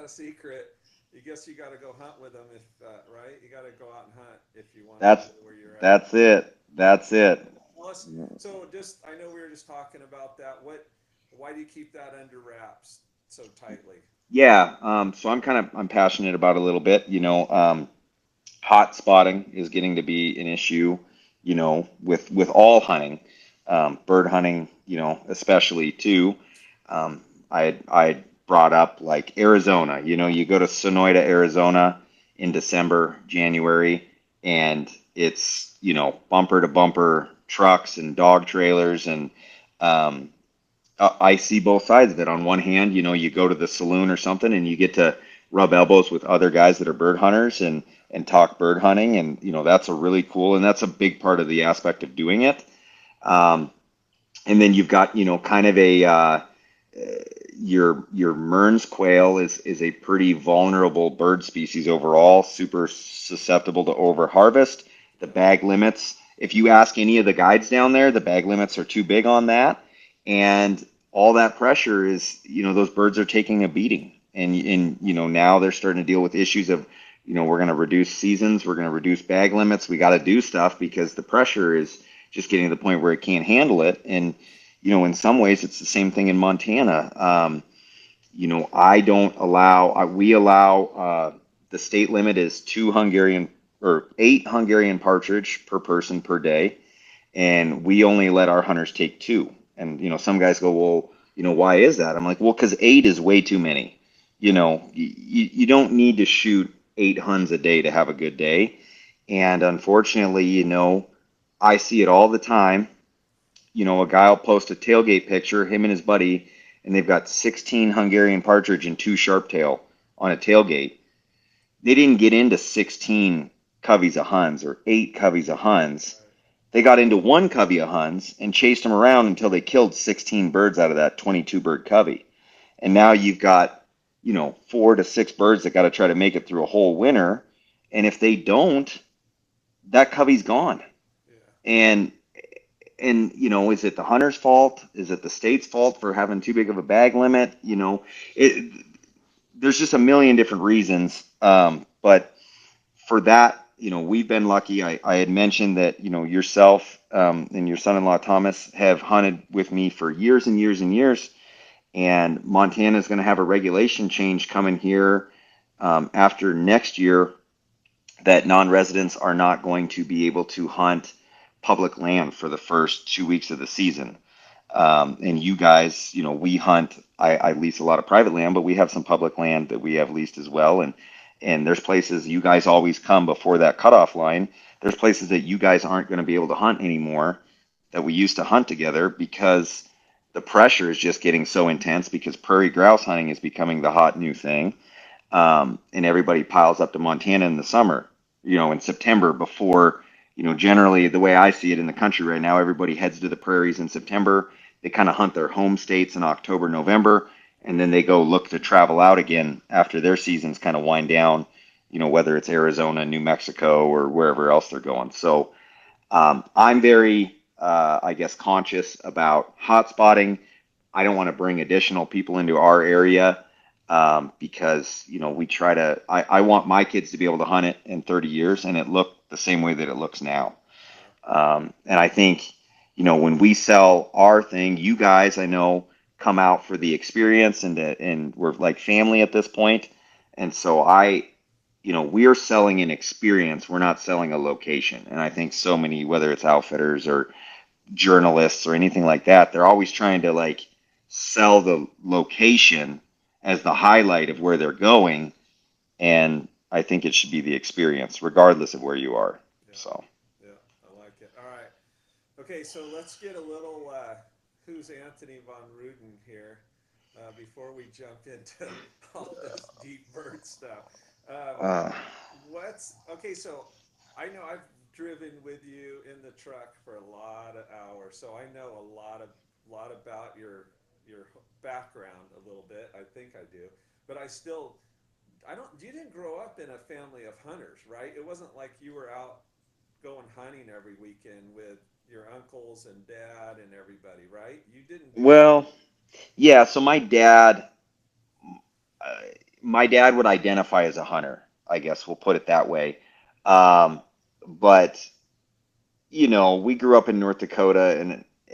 a secret. You guess you got to go hunt with them if right. You got to go out and hunt if you want them to That's know where you're at. that's it. That's Yeah. it. Well, so just I know we were just talking about that. Why do you keep that under wraps so tightly? Yeah. So I'm passionate about it a little bit. Hot spotting is getting to be an issue. With all hunting, bird hunting. Especially too. I brought up like Arizona. You go to Sonoyta, Arizona in December, January, and it's bumper to bumper trucks and dog trailers and um, I see both sides of it. On one hand, you go to the saloon or something and you get to rub elbows with other guys that are bird hunters and talk bird hunting, and that's a really cool, and that's a big part of the aspect of doing it. Um, and then you've got kind of your Mearns quail is a pretty vulnerable bird species overall, super susceptible to overharvest. The Yep. bag limits, if you ask any of the guides down there, the bag limits are too big on that, and all that pressure is, those birds are taking a beating, and now they're starting to deal with issues of, we're going to reduce seasons, we're going to reduce bag limits, we got to do stuff because the pressure is just getting to the point where it can't handle it, and in some ways, it's the same thing in Montana. I don't allow, we allow, the state limit is two Hungarian or eight Hungarian partridge per person per day. And we only let our hunters take two. And, some guys go, well, why is that? I'm like, well, because eight is way too many. You don't need to shoot eight Huns a day to have a good day. And unfortunately, I see it all the time. A guy will post a tailgate picture, him and his buddy, and they've got 16 Hungarian partridge and two sharptail on a tailgate. They didn't get into 16 coveys of Huns or eight coveys of Huns. Right. They got into one covey of Huns and chased them around until they killed 16 birds out of that 22 bird covey. And now you've got, 4 to 6 birds that got to try to make it through a whole winter. And if they don't, that covey's gone. Yeah. And is it the hunter's fault? Is it the state's fault for having too big of a bag limit? It, there's just a million different reasons. But for that, we've been lucky. I had mentioned that, yourself and your son-in-law Thomas have hunted with me for years and years and years. And Montana is going to have a regulation change coming here after next year that non-residents are not going to be able to hunt public land for the first 2 weeks of the season. And you guys, we hunt. I lease a lot of private land, but we have some public land that we have leased as well. And there's places you guys always come before that cutoff line. There's places that you guys aren't going to be able to hunt anymore that we used to hunt together because the pressure is just getting so intense because prairie grouse hunting is becoming the hot new thing. And everybody piles up to Montana in the summer, in September before, generally the way I see it in the country right now, everybody heads to the prairies in September. They kind of hunt their home states in October, November, and then they go look to travel out again after their seasons kind of wind down, whether it's Arizona, New Mexico, or wherever else they're going. So I'm very, I guess, conscious about hot spotting. I don't want to bring additional people into our area because we try to. I want my kids to be able to hunt it in 30 years and it look the same way that it looks now. Yeah. And I think when we sell our thing, you guys I know come out for the experience and we're like family at this point. And so we are selling an experience. We're not selling a location. And I think so many, whether it's outfitters or journalists or anything like that, they're always trying to like sell the location as the highlight of where they're going. And I think it should be the experience, regardless of where you are. Yeah. So, Yeah. I like it. All right. Okay, so let's get a little who's Anthony VonRuden here before we jump into all this deep bird stuff. Um, uh, what's okay? So I know I've driven with you in the truck for a lot of hours, so I know a lot about your background a little bit. I think I do, but I still I don't. You didn't grow up in a family of hunters, right? It wasn't like you were out going hunting every weekend with your uncles and dad and everybody, right? You didn't do that. well, yeah. So uh, my dad would identify as a hunter. I guess we'll put it that way. Um, but we grew up in North Dakota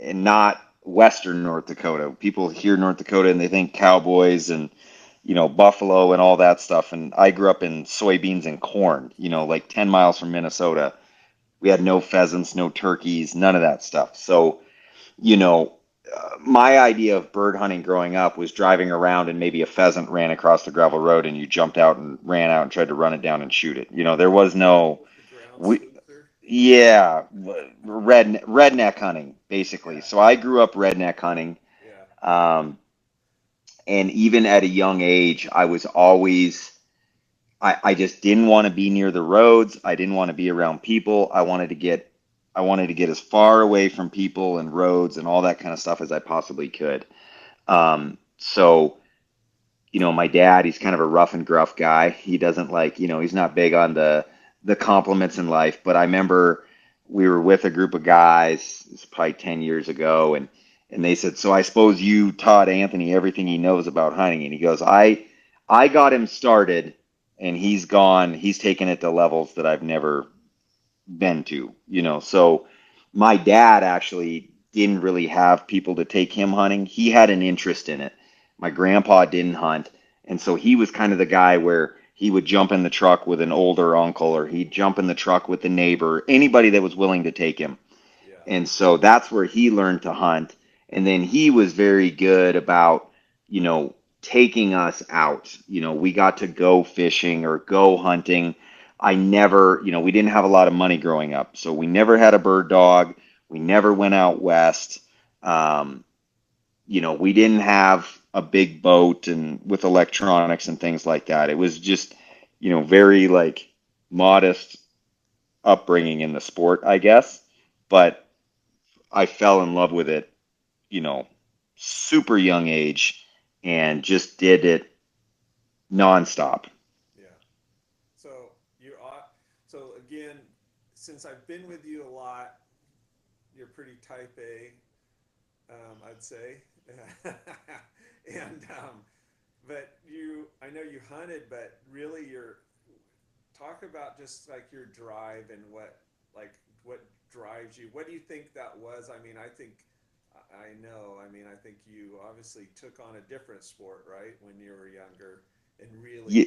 and not Western North Dakota. People hear North Dakota and they think cowboys and buffalo and all that stuff. And I grew up in soybeans and corn. Like 10 miles from Minnesota. We had no pheasants, no turkeys, none of that stuff. So you know, my idea of bird hunting growing up was driving around and maybe a pheasant ran across the gravel road and you jumped out and ran out and tried to run it down and shoot it. There was no, The ground we, sleuth. yeah, redneck hunting basically. Yeah, So I grew up redneck hunting, yeah, um, and even at a young age, I just didn't want to be near the roads. I didn't want to be around people. I wanted to get as far away from people and roads and all that kind of stuff as I possibly could. So, my dad, he's kind of a rough and gruff guy. He doesn't like, he's not big on the compliments in life. But I remember we were with a group of guys, it's probably 10 years ago, and they said, "So I suppose you taught Anthony everything he knows about hunting." And he goes, I got him started and he's taken it to levels that I've never been to. So my dad actually didn't really have people to take him hunting. He had an interest in it. My grandpa didn't hunt. And so he was kind of the guy where he would jump in the truck with an older uncle or he'd jump in the truck with the neighbor, anybody that was willing to take him. yeah, And so that's where he learned to hunt. And then he was very good about, you know, taking us out. We got to go fishing or go hunting. I never, we didn't have a lot of money growing up. So we never had a bird dog. We never went out west. Um, we didn't have a big boat and with electronics and things like that. It was just, very like modest upbringing in the sport, I guess. But I fell in love with it, you know, super young age and just did it nonstop. yeah. So you're so again, since I've been with you a lot, you're pretty type A, I'd say. and but I know you hunted, but really talk about just like your drive and what drives you. What do you think that was? I mean, I know. I mean, I think you obviously took on a different sport, right, when you were younger, and Yeah,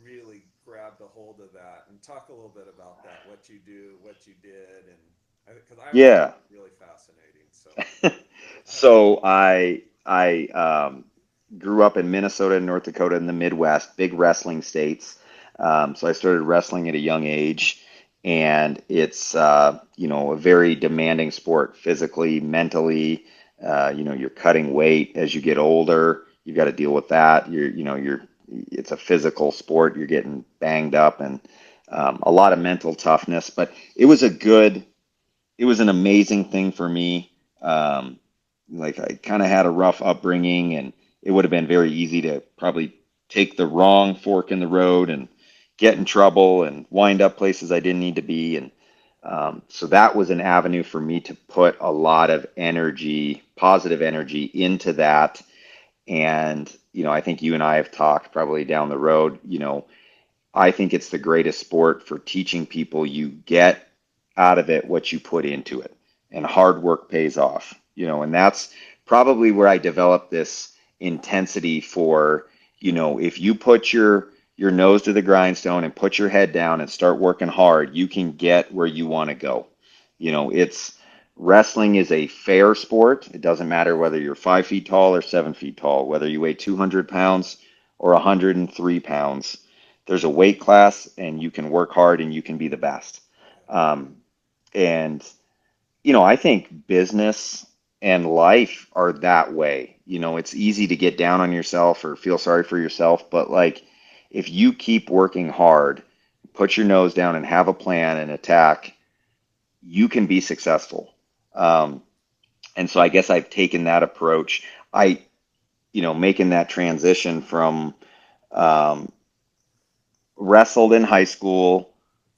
really grabbed a hold of that. And talk a little bit about that, what you do, what you did, and because I always yeah. find it really fascinating. So, So I grew up in Minnesota and North Dakota in the Midwest, big wrestling states. So I started wrestling at a young age, and it's a very demanding sport, physically, mentally. You're cutting weight as you get older. You've got to deal with that. It's a physical sport. You're getting banged up and a lot of mental toughness. But it was an amazing thing for me. Like I kind of had a rough upbringing, and it would have been very easy to probably take the wrong fork in the road and get in trouble and wind up places I didn't need to be. And so that was an avenue for me to put a lot of energy, positive energy into that. And, I think you and I have talked probably down the road. I think it's the greatest sport for teaching people you get out of it what you put into it. And hard work pays off, and that's probably where I developed this intensity for, if you put your nose to the grindstone and put your head down and start working hard, you can get where you want to go. It's wrestling is a fair sport. It doesn't matter whether you're 5 feet tall or 7 feet tall, whether you weigh 200 pounds or 103 pounds. There's a weight class, and you can work hard and you can be the best. Um, and I think business and life are that way. It's easy to get down on yourself or feel sorry for yourself, but like if you keep working hard, put your nose down and have a plan and attack, you can be successful. Um, and so I guess I've taken that approach. Making that transition from um, wrestled in high school,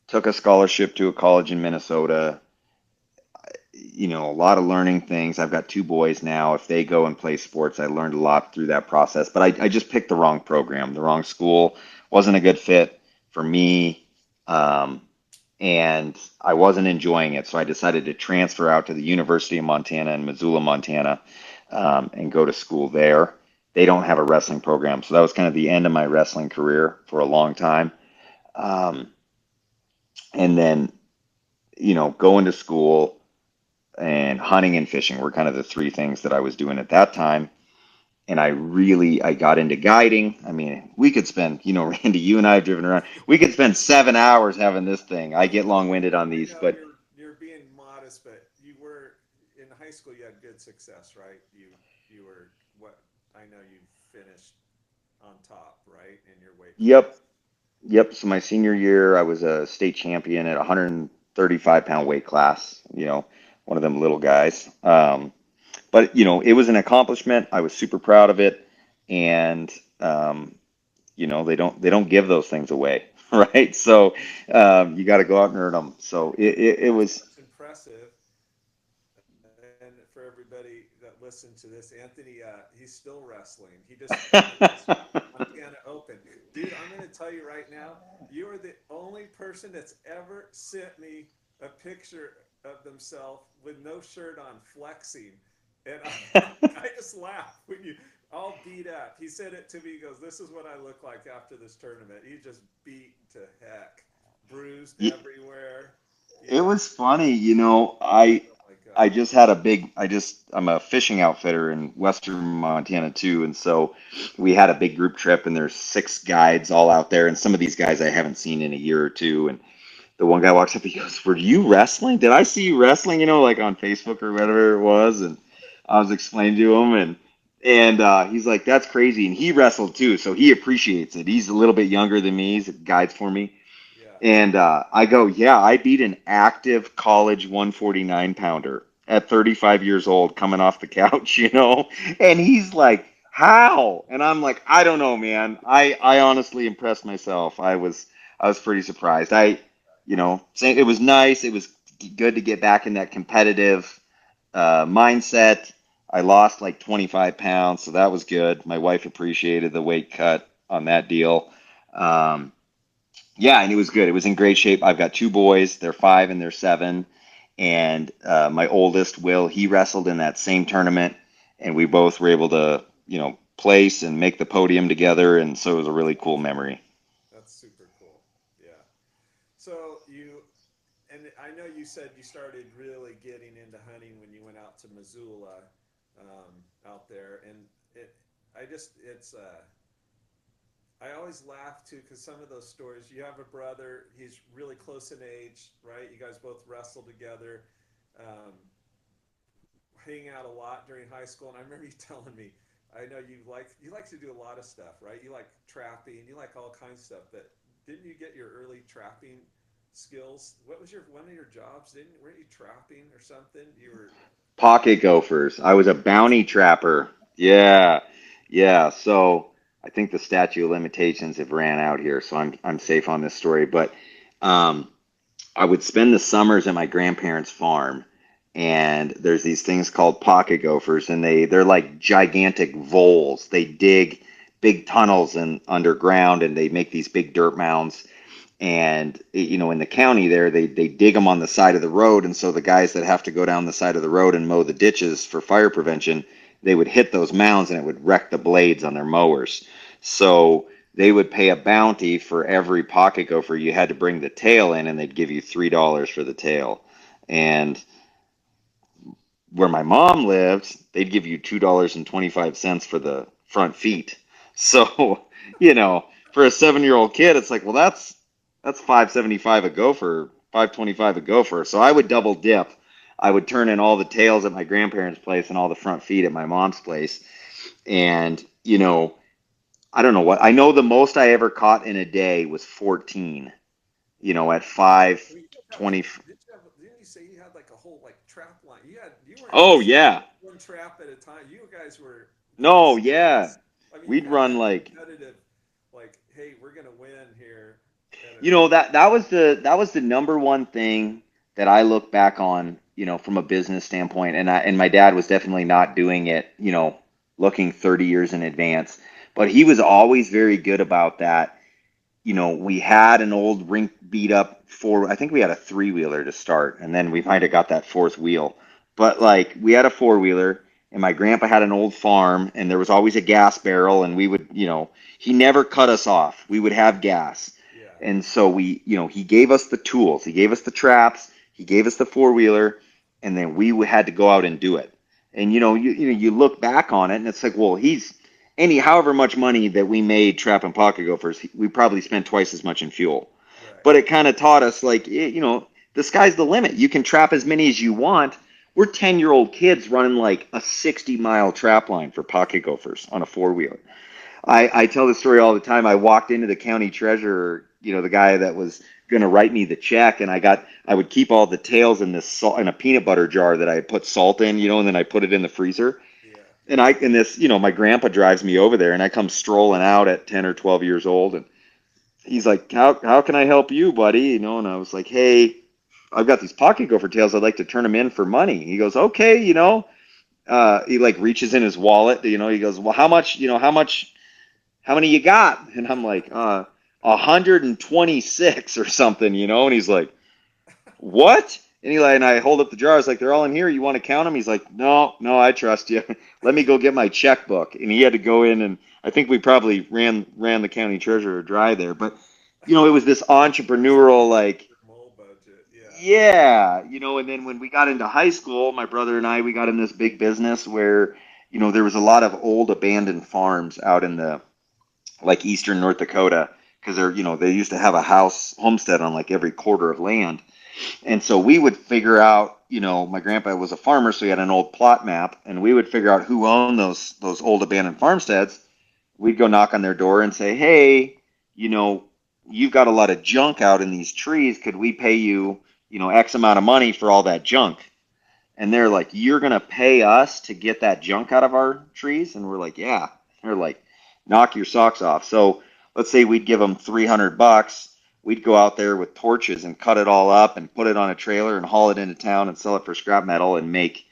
took a scholarship to a college in Minnesota, a lot of learning things. I've got two boys now. If they go and play sports, I learned a lot through that process. But I just picked the wrong program, the wrong school. Wasn't a good fit for me. Um, and I wasn't enjoying it. So I decided to transfer out to the University of Montana in Missoula, Montana, and go to school there. They don't have a wrestling program. So that was kind of the end of my wrestling career for a long time. Um, and then, going to school and hunting and fishing were kind of the three things that I was doing at that time. And I got into guiding. I mean, we could spend, Randy, you and I have driven around. We could spend 7 hours having this thing. I get long-winded on I these, know but you're being modest, but you were in high school. You had good success, right? You were what I know. You finished on top, right, in your weight yep, class. yep. So my senior year, I was a state champion at 135-pound weight class, one of them little guys. But it was an accomplishment. I was super proud of it, and um, they don't give those things away, right? So you got to go out and earn them. So it was. What's impressive, and for everybody that listened to this, Anthony, he's still wrestling. He just finished Montana Open. Dude, I'm going to tell you right now, you are the only person that's ever sent me a picture of themselves with no shirt on flexing. And I just laugh when you all beat up. He said it to me. He goes, "This is what I look like after this tournament." He just beat to heck, bruised everywhere. It Yeah. was funny, I Oh my I God. just had a big I'm a fishing outfitter in western Montana too, and so we had a big group trip and there's 6 guides all out there, and some of these guys I haven't seen in a year or two, and the one guy walks up, he goes, "Were you wrestling? Did I see you wrestling, like on Facebook or whatever it was?" And I was explaining to him, and he's like, "That's crazy." And he wrestled too, so he appreciates it. He's a little bit younger than me. He's guides for me. Yeah. And I go, yeah, I beat an active college 149 pounder at 35 years old coming off the couch, And he's like, how? And I'm like, I don't know, man. I honestly impressed myself. I was pretty surprised. It was nice. It was good to get back in that competitive mindset. I lost like 25 pounds, so that was good. My wife appreciated the weight cut on that deal. Um, yeah, and it was good. It was in great shape. I've got two boys. They're 5 and they're 7. And my oldest, Will, he wrestled in that same tournament, and we both were able to, place and make the podium together. And so it was a That's really cool awesome. memory. That's super cool. Yeah. So and I know you said you started really getting into hunting when you went out to Missoula, out there, and it, it's, I always laugh too because some of those stories. You have a brother; he's really close in age, right? You guys both wrestle together, um, hang out a lot during high school, and I remember you telling me. I know you like to do a lot of stuff, right? You like trapping, you like all kinds of stuff. But didn't you get your early trapping skills? What was your one of your jobs? Didn't weren't you trapping or something? You were Pocket gophers. I was a that's bounty right. trapper. Yeah, yeah. So I think the statute of limitations have ran out here, so I'm safe on this story. But um, I would spend the summers at my grandparents' farm, and there's these things called pocket gophers, and they're like gigantic voles. They dig big tunnels and underground, and they make these big dirt mounds. And in the county there, they dig them on the side of the road, and so the guys that have to go down the side of the road and mow the ditches for fire prevention, they would hit those mounds and it would wreck the blades on their mowers. So they would pay a bounty for every pocket gopher. You had to bring the tail in, and they'd give you $3 for the tail. And where my mom lived, they'd give you $2.25 for the front feet. So, for a 7-year old kid, it's like, well, that's 5.75 a gopher, 5.25 a gopher. So I would double dip. I would turn in all the tails at my grandparents' place and all the front feet at my mom's place. And, I don't know what, I know the most I ever caught in a day was 14, at Well, you did have a 5:20. didn't you say you had like a whole like trap line? You weren't Oh just yeah. one trap at a time. You guys were pretty No, yeah. serious. I mean, you We'd had run that like competitive, like, hey, we're gonna win here at a that was the number one thing that I look back on. from a business standpoint. And my dad was definitely not doing it, looking 30 years in advance. But he was always very good about that. We had an old rink beat up I think we had a three-wheeler to start, and then we might have got that fourth wheel. But like we had a four-wheeler, and my grandpa had an old farm, and there was always a gas barrel, and we would, he never cut us off. We would have gas. Yeah. And so he gave us the tools, he gave us the traps, he gave us the four-wheeler, and then we had to go out and do it. And you look back on it, and it's like, well, however much money that we made trapping pocket gophers, we probably spent twice as much in fuel. Right. But it kind of taught us, like, the sky's the limit. You can trap as many as you want. We're 10-year-old kids running like a 60-mile trap line for pocket gophers on a four-wheeler. I tell this story all the time. I walked into the county treasurer, the guy that was going to write me the check, and I would keep all the tails in this salt, in a peanut butter jar that I had put salt in, and then I put it in the freezer. Yeah. And this, my grandpa drives me over there, and I come strolling out at 10 or 12 years old, and he's like, how can I help you, buddy? And I was like, hey, I've got these pocket gopher tails. I'd like to turn them in for money. He goes, okay, he like reaches in his wallet, he goes, well, how many you got? And I'm like, 126 or something, and he's like, what? And I hold up the jar. I was like, they're all in here. You want to count them? He's like, no, I trust you. Let me go get my checkbook. And he had to go in, and I think we probably ran the county treasurer dry there. But, it was this entrepreneurial, like, Mole budget. yeah, and then when we got into high school, my brother and we got in this big business where, there was a lot of old abandoned farms out in the, like, eastern North Dakota, because they used to have a house homestead on like every quarter of land. And so we would figure out, my grandpa was a farmer, so he had an old plot map, and we would figure out who owned those old abandoned farmsteads. We'd go knock on their door and say, hey, you've got a lot of junk out in these trees. Could we pay you, X amount of money for all that junk? And they're like, you're going to pay us to get that junk out of our trees? And we're like, yeah. They're like, knock your socks off. So let's say we'd give them $300. We'd go out there with torches and cut it all up and put it on a trailer and haul it into town and sell it for scrap metal and make,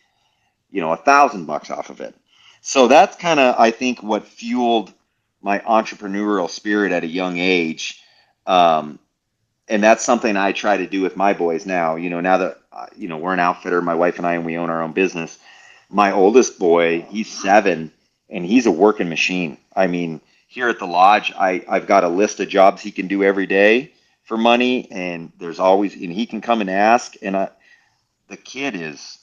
$1,000 off of it. So that's kind of, I think, what fueled my entrepreneurial spirit at a young age. And that's something I try to do with my boys now. Now that, we're an outfitter, my wife and I, and we own our own business. My oldest boy, he's 7, and he's a working machine. I mean, here at the lodge, I've got a list of jobs he can do every day for money, and there's always, and he can come and ask, and the kid is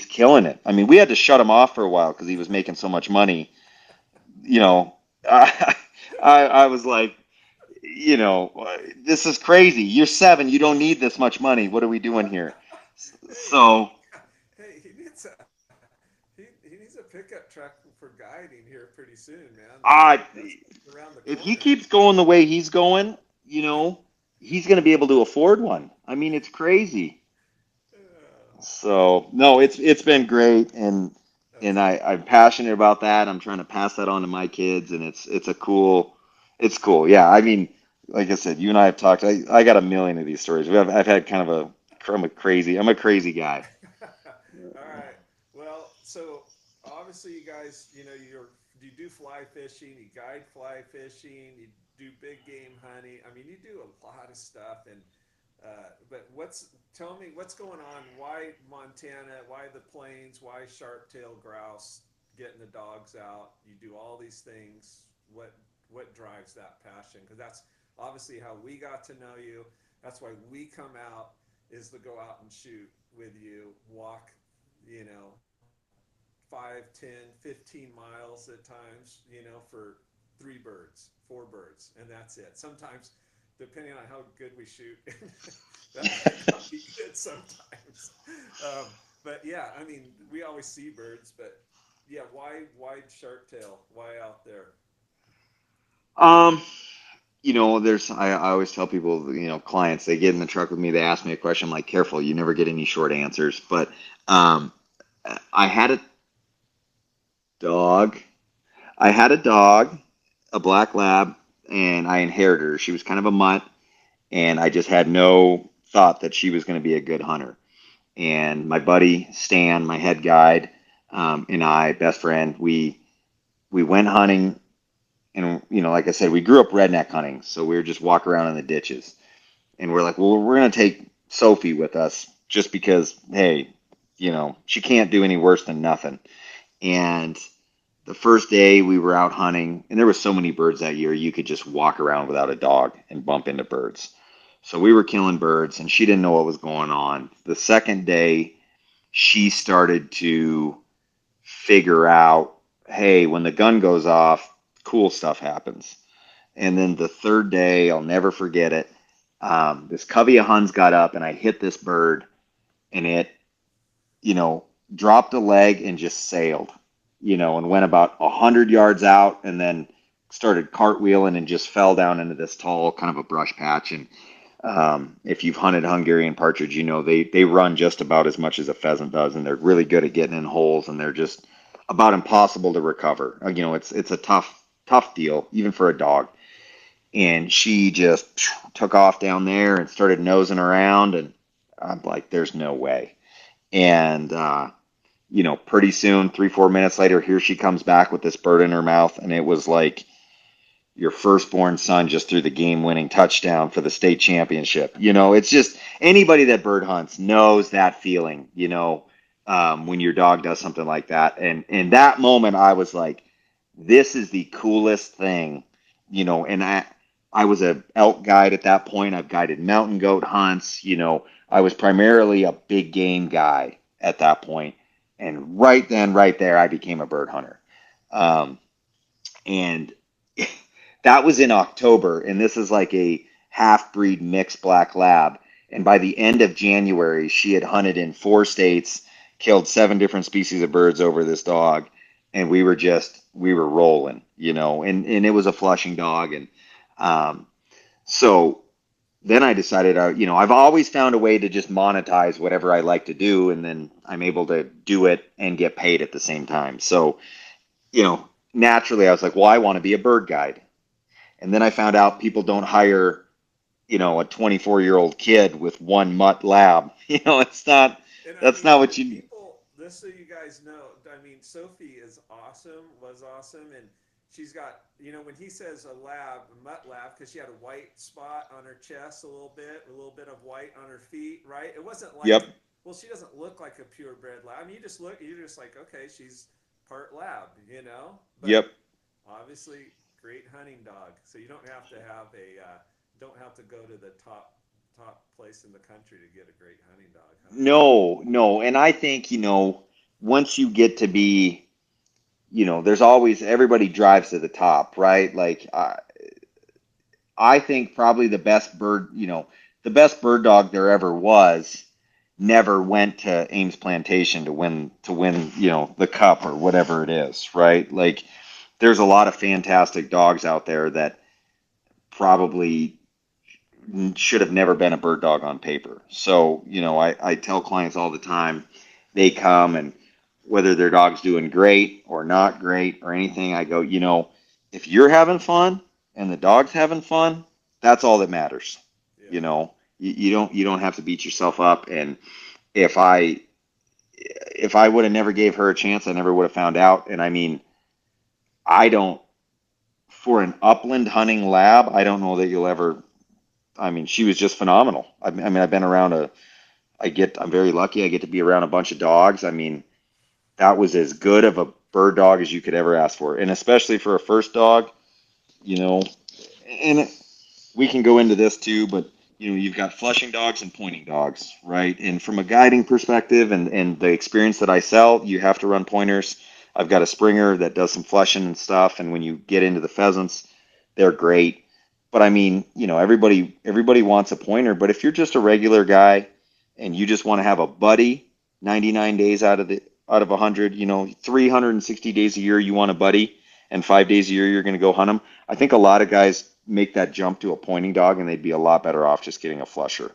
killing it. I mean, we had to shut him off for a while because he was making so much money. I was like, this is crazy. You're 7. You don't need this much money. What are we doing here? So, hey, he needs a pickup truck for guiding here pretty soon, man. That's around the if corner. he keeps going the way he's going, he's going to be able to afford one. I mean, it's crazy. So, no, it's been great, and That's I'm passionate about that. I'm trying to pass that on to my kids, and it's cool. Yeah, I mean, like I said, you and I have talked. I got a million of these stories. I've had kind of I'm a crazy guy. all right. Well, so obviously you guys, you do fly fishing, you guide fly fishing, you do big game hunting. I mean, you do a lot of stuff. And but tell me what's going on? Why Montana? Why the plains? Why sharp-tailed grouse? Getting the dogs out. You do all these things. What drives that passion? Because that's obviously how we got to know you. That's why we come out, is to go out and shoot with you, walk, 5, 10, 15 miles at times, for 3 birds, 4 birds, and that's it. Sometimes, depending on how good we shoot, that might not be good sometimes. But yeah, I mean, we always see birds, but yeah, why sharp tail? Why out there? Um, I always tell people, clients, they get in the truck with me, they ask me a question, I'm like, careful, you never get any short answers. But um, I had a dog. I had a dog, a black lab, and I inherited her. She was kind of a mutt, and I just had no thought that she was going to be a good hunter. and my buddy Stan, my head guide, and I, best friend, we went hunting, and like I said, we grew up redneck hunting, so we were just walk around in the ditches, and we're like, well, we're gonna take Sophie with us just because, hey, she can't do any worse than nothing. And the first day we were out hunting, and there were so many birds that year, you could just walk around without a dog and bump into birds. So we were killing birds, and she didn't know what was going on. The second day, she started to figure out, hey, when the gun goes off, cool stuff happens. And then the third day, I'll never forget it. This covey of Huns got up, and I hit this bird, and it, you know, dropped a leg and just sailed, and went about 100 yards out, and then started cartwheeling and just fell down into this tall kind of a brush patch. And if you've hunted Hungarian partridge, they run just about as much as a pheasant does, and they're really good at getting in holes, and they're just about impossible to recover. It's a tough deal even for a dog. And she just took off down there and started nosing around, and I'm like, there's no way. And pretty soon, 3-4 minutes later, here she comes back with this bird in her mouth, and it was like your firstborn son just threw the game-winning touchdown for the state championship. It's just anybody that bird hunts knows that feeling. When your dog does something like that, and in that moment, I was like, "This is the coolest thing." And I was a elk guide at that point. I've guided mountain goat hunts. I was primarily a big game guy at that point. And right then, right there, I became a bird hunter. And that was in October, and this is like a half-breed mixed black lab. And by the end of January, she had hunted in 4 states, killed 7 different species of birds over this dog, and we were rolling, and it was a flushing dog. And so then I decided, I've always found a way to just monetize whatever I like to do, and then I'm able to do it and get paid at the same time. So, naturally I was like, well, I want to be a bird guide. And then I found out people don't hire, a 24-year-old kid with one mutt lab. And I That's mean, not what you, people, just so you guys know, I mean, Sophie is awesome, was awesome, and she's got, when he says a lab, a mutt lab, because she had a white spot on her chest a little bit of white on her feet, right? It wasn't yep, like, well, she doesn't look like a purebred lab. I mean, you're just like, okay, she's part lab. But yep. obviously, great hunting dog. So you don't have to go to the top place in the country to get a great hunting dog, huh? No, no. And I think, once you get to be, there's always, everybody drives to the top, right? Like, I think probably the best bird dog there ever was never went to Ames Plantation to win, the cup or whatever it is, right? Like, there's a lot of fantastic dogs out there that probably should have never been a bird dog on paper. So, I tell clients all the time, they come, and whether their dog's doing great or not great or anything, I go, if you're having fun and the dog's having fun, that's all that matters. Yeah. You don't have to beat yourself up. And if I if I would have never gave her a chance, I never would have found out. And I mean, I don't for an upland hunting lab, I don't know that you'll ever. I mean, she was just phenomenal. I mean, I've been around I'm very lucky. I get to be around a bunch of dogs. I mean, that was as good of a bird dog as you could ever ask for. And especially for a first dog, you know, and we can go into this too, but you've got flushing dogs and pointing dogs, right? And from a guiding perspective and the experience that I sell, you have to run pointers. I've got a Springer that does some flushing and stuff, and when you get into the pheasants, they're great. But I mean, everybody wants a pointer, but if you're just a regular guy and you just want to have a buddy 99 days out of 100, 360 days a year you want a buddy, and 5 days a year you're going to go hunt them. I think a lot of guys make that jump to a pointing dog, and they'd be a lot better off just getting a flusher,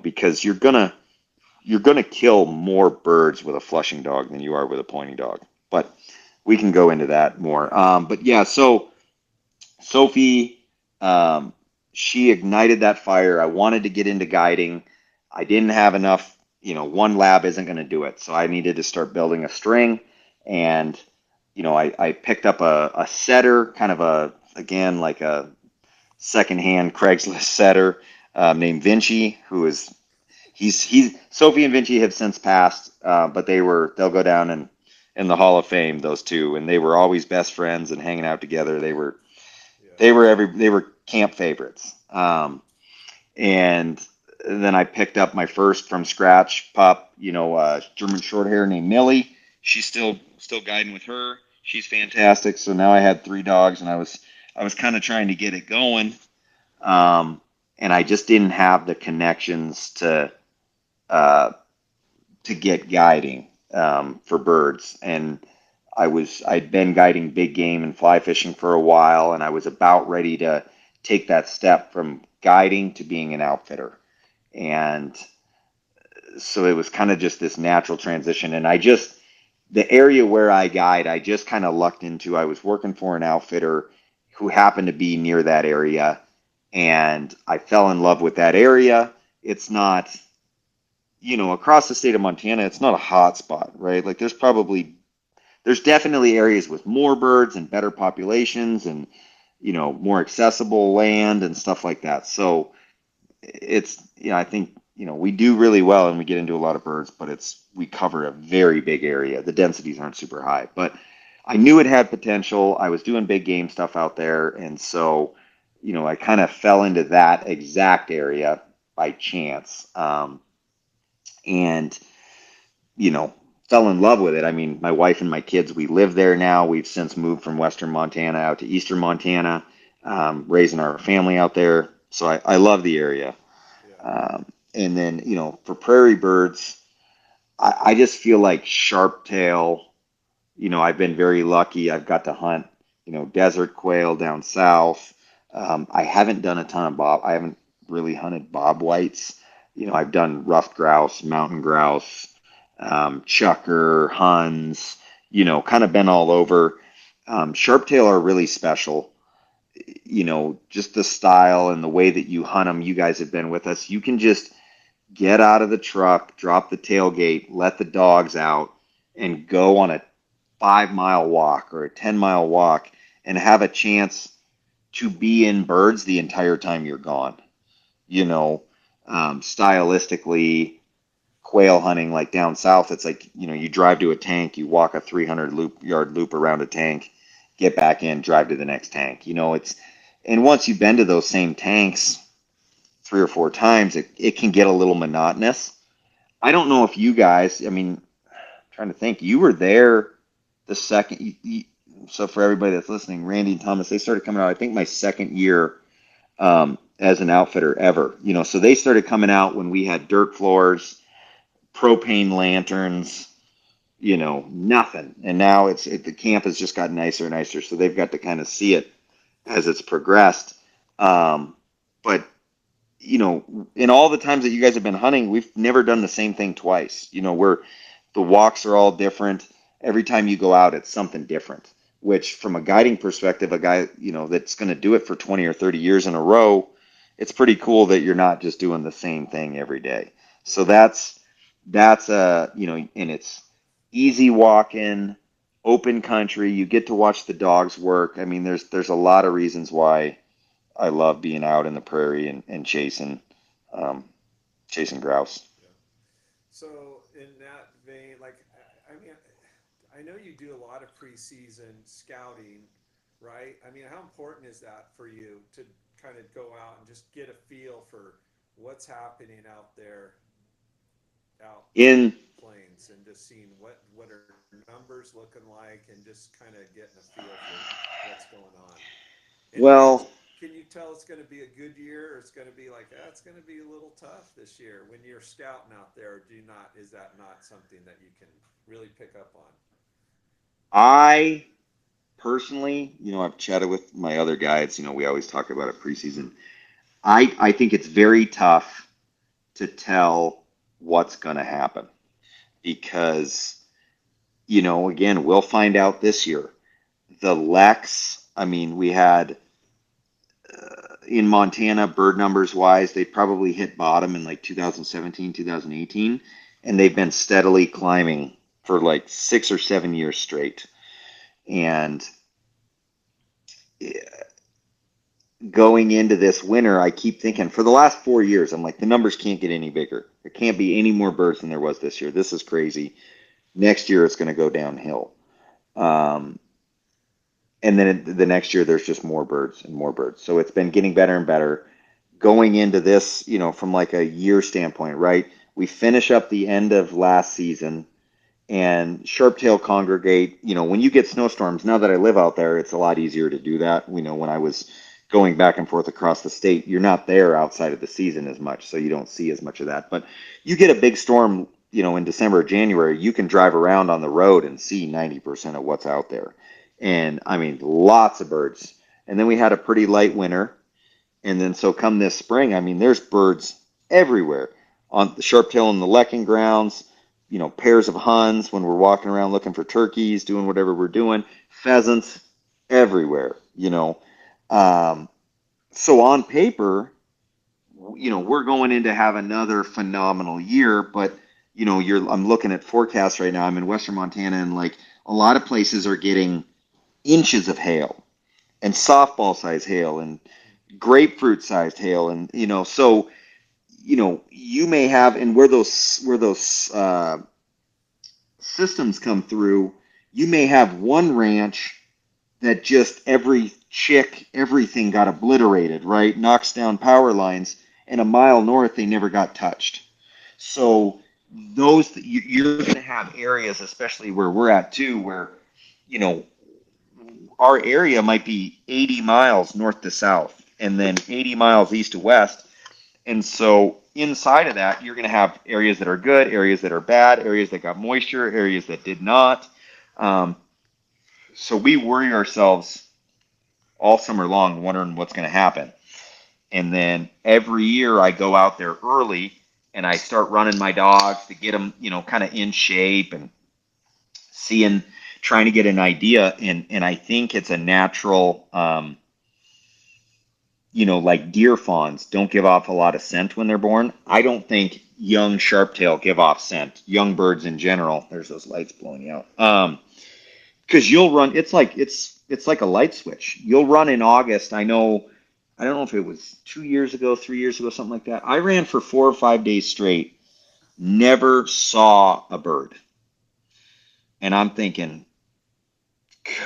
because you're gonna kill more birds with a flushing dog than you are with a pointing dog. But we can go into that more. But yeah, so Sophie, she ignited that fire. I wanted to get into guiding. I didn't have enough. one lab isn't going to do it. So I needed to start building a string. And, I picked up a setter, kind of again, like a secondhand Craigslist setter named Vinci, who is, Sophie and Vinci have since passed, but they'll go down in the Hall of Fame, those two. And they were always best friends and hanging out together. Yeah. They were camp favorites. And then I picked up my first from scratch pup, German short hair named Millie. She's still guiding with her. She's fantastic. So now I had three dogs, and I was kind of trying to get it going, and I just didn't have the connections uh, to get guiding for birds. And I'd been guiding big game and fly fishing for a while, and I was about ready to take that step from guiding to being an outfitter. And so it was kind of just this natural transition. And the area where I guide, I just kind of lucked into. I was working for an outfitter who happened to be near that area, and I fell in love with that area. It's not, across the state of Montana, it's not a hot spot, right? Like there's definitely areas with more birds and better populations and, more accessible land and stuff like that. So I think, we do really well and we get into a lot of birds, but we cover a very big area. The densities aren't super high, but I knew it had potential. I was doing big game stuff out there. And so, I kind of fell into that exact area by chance. And, you know, fell in love with it. I mean, my wife and my kids, we live there now. We've since moved from Western Montana out to Eastern Montana, raising our family out there. So I love the area. Yeah. And then, for prairie birds, I just feel like sharptail, I've been very lucky. I've got to hunt, desert quail down south. I haven't done a ton of I haven't really hunted bob whites. I've done ruffed grouse, mountain grouse, chucker, huns, kind of been all over. Sharptail are really special. Just the style and the way that you hunt them. You guys have been with us. You can just get out of the truck, drop the tailgate, let the dogs out, and go on a 5 mile walk or a 10 mile walk and have a chance to be in birds the entire time you're gone. You know, stylistically, quail hunting like down south, it's like, you drive to a tank, you walk a 300 yard loop around a tank, get back in, drive to the next tank. And once you've been to those same tanks 3 or 4 times, it can get a little monotonous. I don't know if you guys, I mean, I'm trying to think, you were there the second, so for everybody that's listening, Randy and Thomas, they started coming out, I think my second year as an outfitter ever. So they started coming out when we had dirt floors, propane lanterns, nothing. And now the camp has just gotten nicer and nicer, so they've got to kind of see it as it's progressed. But in all the times that you guys have been hunting, we've never done the same thing twice. The walks are all different. Every time you go out, it's something different. Which, from a guiding perspective, a guy that's going to do it for 20 or 30 years in a row, it's pretty cool that you're not just doing the same thing every day. So and it's easy walking, open country. You get to watch the dogs work. I mean, there's a lot of reasons why I love being out in the prairie and um, chasing grouse. Yeah. So in that vein, like, I mean, I know you do a lot of preseason scouting, right? I mean, how important is that for you to kind of go out and just get a feel for what's happening out there, out in In the plains, and just seeing what are numbers looking like, and just kind of getting a feel for what's going on? And well, can you tell it's going to be a good year, or it's going to be like, it's going to be a little tough this year when you're scouting out there? Do not Is that not something that you can really pick up on? I personally, I've chatted with my other guides. We always talk about a preseason. I think it's very tough to tell what's going to happen because, again, we'll find out this year. The Lex, I mean, we had in Montana, bird numbers wise, they probably hit bottom in like 2017, 2018. and they've been steadily climbing for like 6 or 7 years straight. And going into this winter, I keep thinking for the last 4 years, I'm like, the numbers can't get any bigger. There can't be any more birds than there was this year. This is crazy. Next year, it's going to go downhill. Um, and then the next year, there's just more birds and more birds. So it's been getting better and better. Going into this, from like a year standpoint, right? We finish up the end of last season and sharp-tail congregate. When you get snowstorms, now that I live out there, it's a lot easier to do that. When I was going back and forth across the state, you're not there outside of the season as much, so you don't see as much of that. But you get a big storm, in December or January, you can drive around on the road and see 90% of what's out there. And I mean, lots of birds. And then we had a pretty light winter. And then so come this spring, I mean, there's birds everywhere on the sharp-tail and the lecking grounds, pairs of huns when we're walking around looking for turkeys, doing whatever we're doing, pheasants everywhere. Um, so on paper, we're going in to have another phenomenal year, but I'm looking at forecasts right now. I'm in Western Montana, and like a lot of places are getting inches of hail and softball size hail and grapefruit sized hail, and so you may have, and where those systems come through, you may have one ranch that just every chick, everything got obliterated, right? Knocks down power lines, and a mile north they never got touched. So you're going to have areas, especially where we're at too, where you know our area might be 80 miles north to south, and then 80 miles east to west. And so inside of that, you're going to have areas that are good, areas that are bad, areas that got moisture, areas that did not. Um, so we worry ourselves all summer long wondering what's going to happen. And then every year I go out there early and I start running my dogs to get them, kind of in shape and trying to get an idea. And I think it's a natural, like deer fawns don't give off a lot of scent when they're born. I don't think young sharptail give off scent. Young birds in general. There's those lights blowing you out. Because you'll run. It's like a light switch. You'll run in August. I know. I don't know if it was 2 years ago, 3 years ago, something like that. I ran for 4 or 5 days straight. Never saw a bird. And I'm thinking,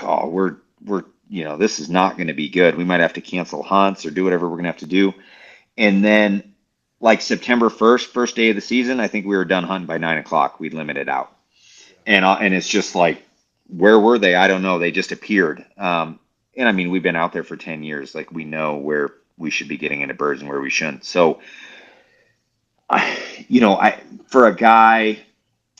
oh, this is not going to be good. We might have to cancel hunts or do whatever we're going to have to do. And then, like September 1st, first day of the season, I think we were done hunting by 9 o'clock. We'd limited out. And it's just like, where were they? I don't know. They just appeared. And I mean, we've been out there for 10 years. Like, we know where we should be getting into birds and where we shouldn't. So, for a guy,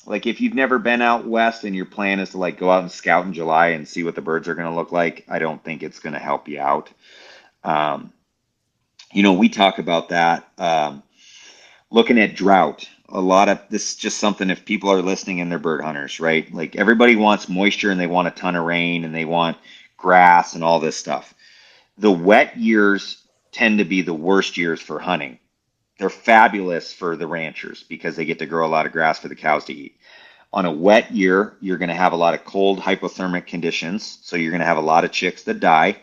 like if you've never been out west and your plan is to like go out and scout in July and see what the birds are going to look like, I don't think it's going to help you out. We talk about that. Looking at drought, a lot of this is just something, if people are listening and they're bird hunters, right? Like everybody wants moisture and they want a ton of rain and they want grass and all this stuff. The wet years tend to be the worst years for hunting. They're fabulous for the ranchers because they get to grow a lot of grass for the cows to eat. On a wet year, you're going to have a lot of cold hypothermic conditions. So you're going to have a lot of chicks that die,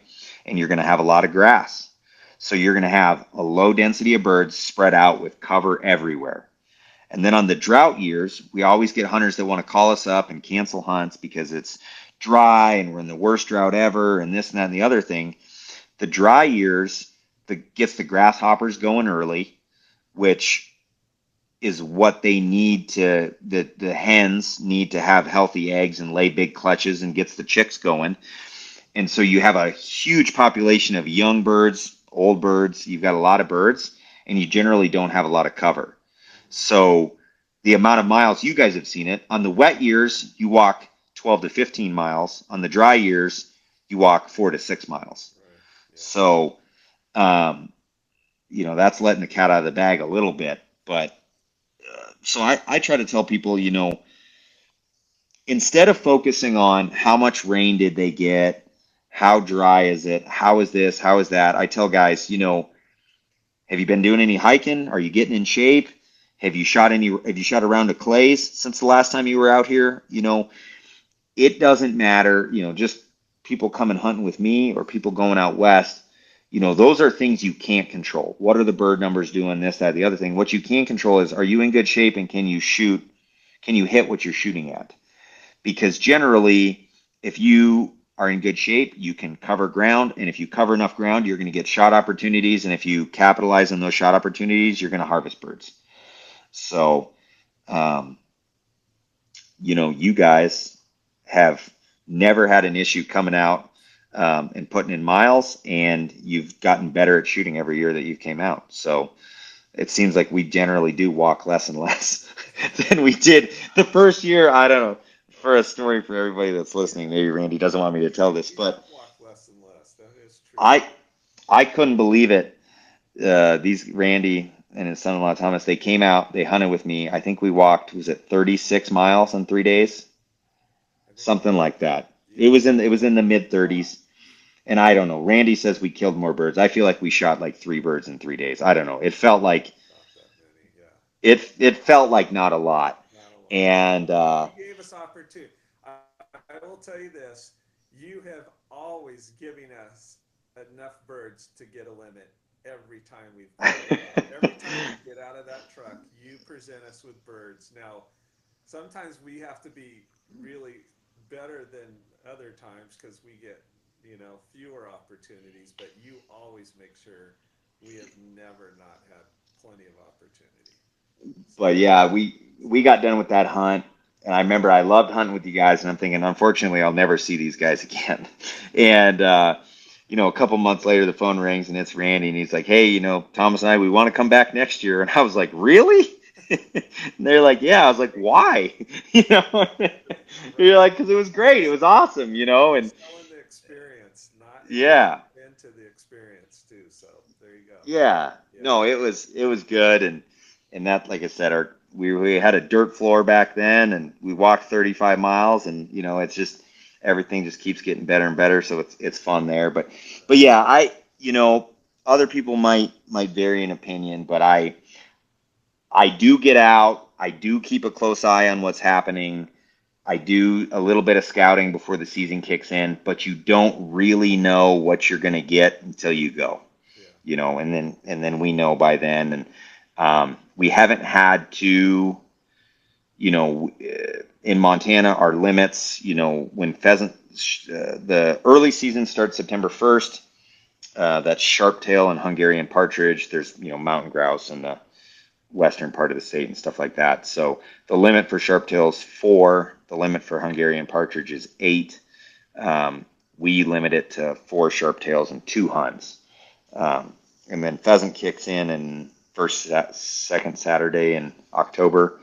and you're going to have a lot of grass. So you're going to have a low density of birds spread out with cover everywhere. And then on the drought years, we always get hunters that want to call us up and cancel hunts because it's dry and we're in the worst drought ever and this and that and the other thing. The dry years gets the grasshoppers going early, which is what they need the hens need to have healthy eggs and lay big clutches and gets the chicks going. And so you have a huge population of young birds, old birds. You've got a lot of birds, and you generally don't have a lot of cover. So the amount of miles, you guys have seen it. On the wet years, you walk 12 to 15 miles. On the dry years, you walk 4 to 6 miles. Right. Yeah. So, that's letting the cat out of the bag a little bit. But so I try to tell people, instead of focusing on how much rain did they get, how dry is it, how is this, how is that, I tell guys, have you been doing any hiking? Are you getting in shape? Have you shot around to clays since the last time you were out here? It doesn't matter, just people coming hunting with me or people going out west. Those are things you can't control. What are the bird numbers doing? This, that, the other thing. What you can control is, are you in good shape and can you shoot? Can you hit what you're shooting at? Because generally, if you are in good shape, you can cover ground. And if you cover enough ground, you're going to get shot opportunities. And if you capitalize on those shot opportunities, you're going to harvest birds. So, um, you guys have never had an issue coming out and putting in miles, and you've gotten better at shooting every year that you came out. So it seems like we generally do walk less and less than we did the first year. I don't know. For a story for everybody that's listening, maybe Randy doesn't want me to tell this, You have but walked less and less. That is true. I I couldn't believe it. These Randy and his son-in-law Thomas, they came out, they hunted with me. I think we walked, was it 36 miles in 3 days? I think Something like that. It yeah, was in it was in the mid 30s. And I don't know. Randy says we killed more birds. I feel like we shot like 3 birds in 3 days. I don't know. not that many. Yeah, It felt like not a lot. not a lot. And You gave us opportunity. I will tell you this: you have always given us enough birds to get a limit every time we've gone out. Every time we get out of that truck, you present us with birds. Now, sometimes we have to be really better than other times because we get fewer opportunities, but you always make sure we have never not had plenty of opportunity. So but yeah, we got done with that hunt, and I remember I loved hunting with you guys, and I'm thinking, unfortunately, I'll never see these guys again. And a couple months later, the phone rings, and it's Randy, and he's like, "Hey, Thomas and I, we want to come back next year." And I was like, "Really?" And they're like, "Yeah." I was like, "Why?" You know, you're right, like, "Because it was great, it was awesome," you're and selling the experience, not yeah, into the experience too. So there you go. yeah, Yeah, no, it was good, and that, like I said, we had a dirt floor back then, and we walked 35 miles, and it's just everything just keeps getting better and better, so it's fun there. But right. yeah, other people might vary in opinion, but I do get out, I do keep a close eye on what's happening. I do a little bit of scouting before the season kicks in, but you don't really know what you're going to get until you go, Yeah, and then we know by then. And we haven't had to, in Montana, our limits, when pheasant, the early season starts September 1st. That's sharptail and Hungarian partridge. There's, mountain grouse in the western part of the state and stuff like that. So the limit for sharptail is 4. The limit for Hungarian partridge is 8. Um, we limit it to 4 sharptails and 2 huns. And then pheasant kicks in second Saturday in October,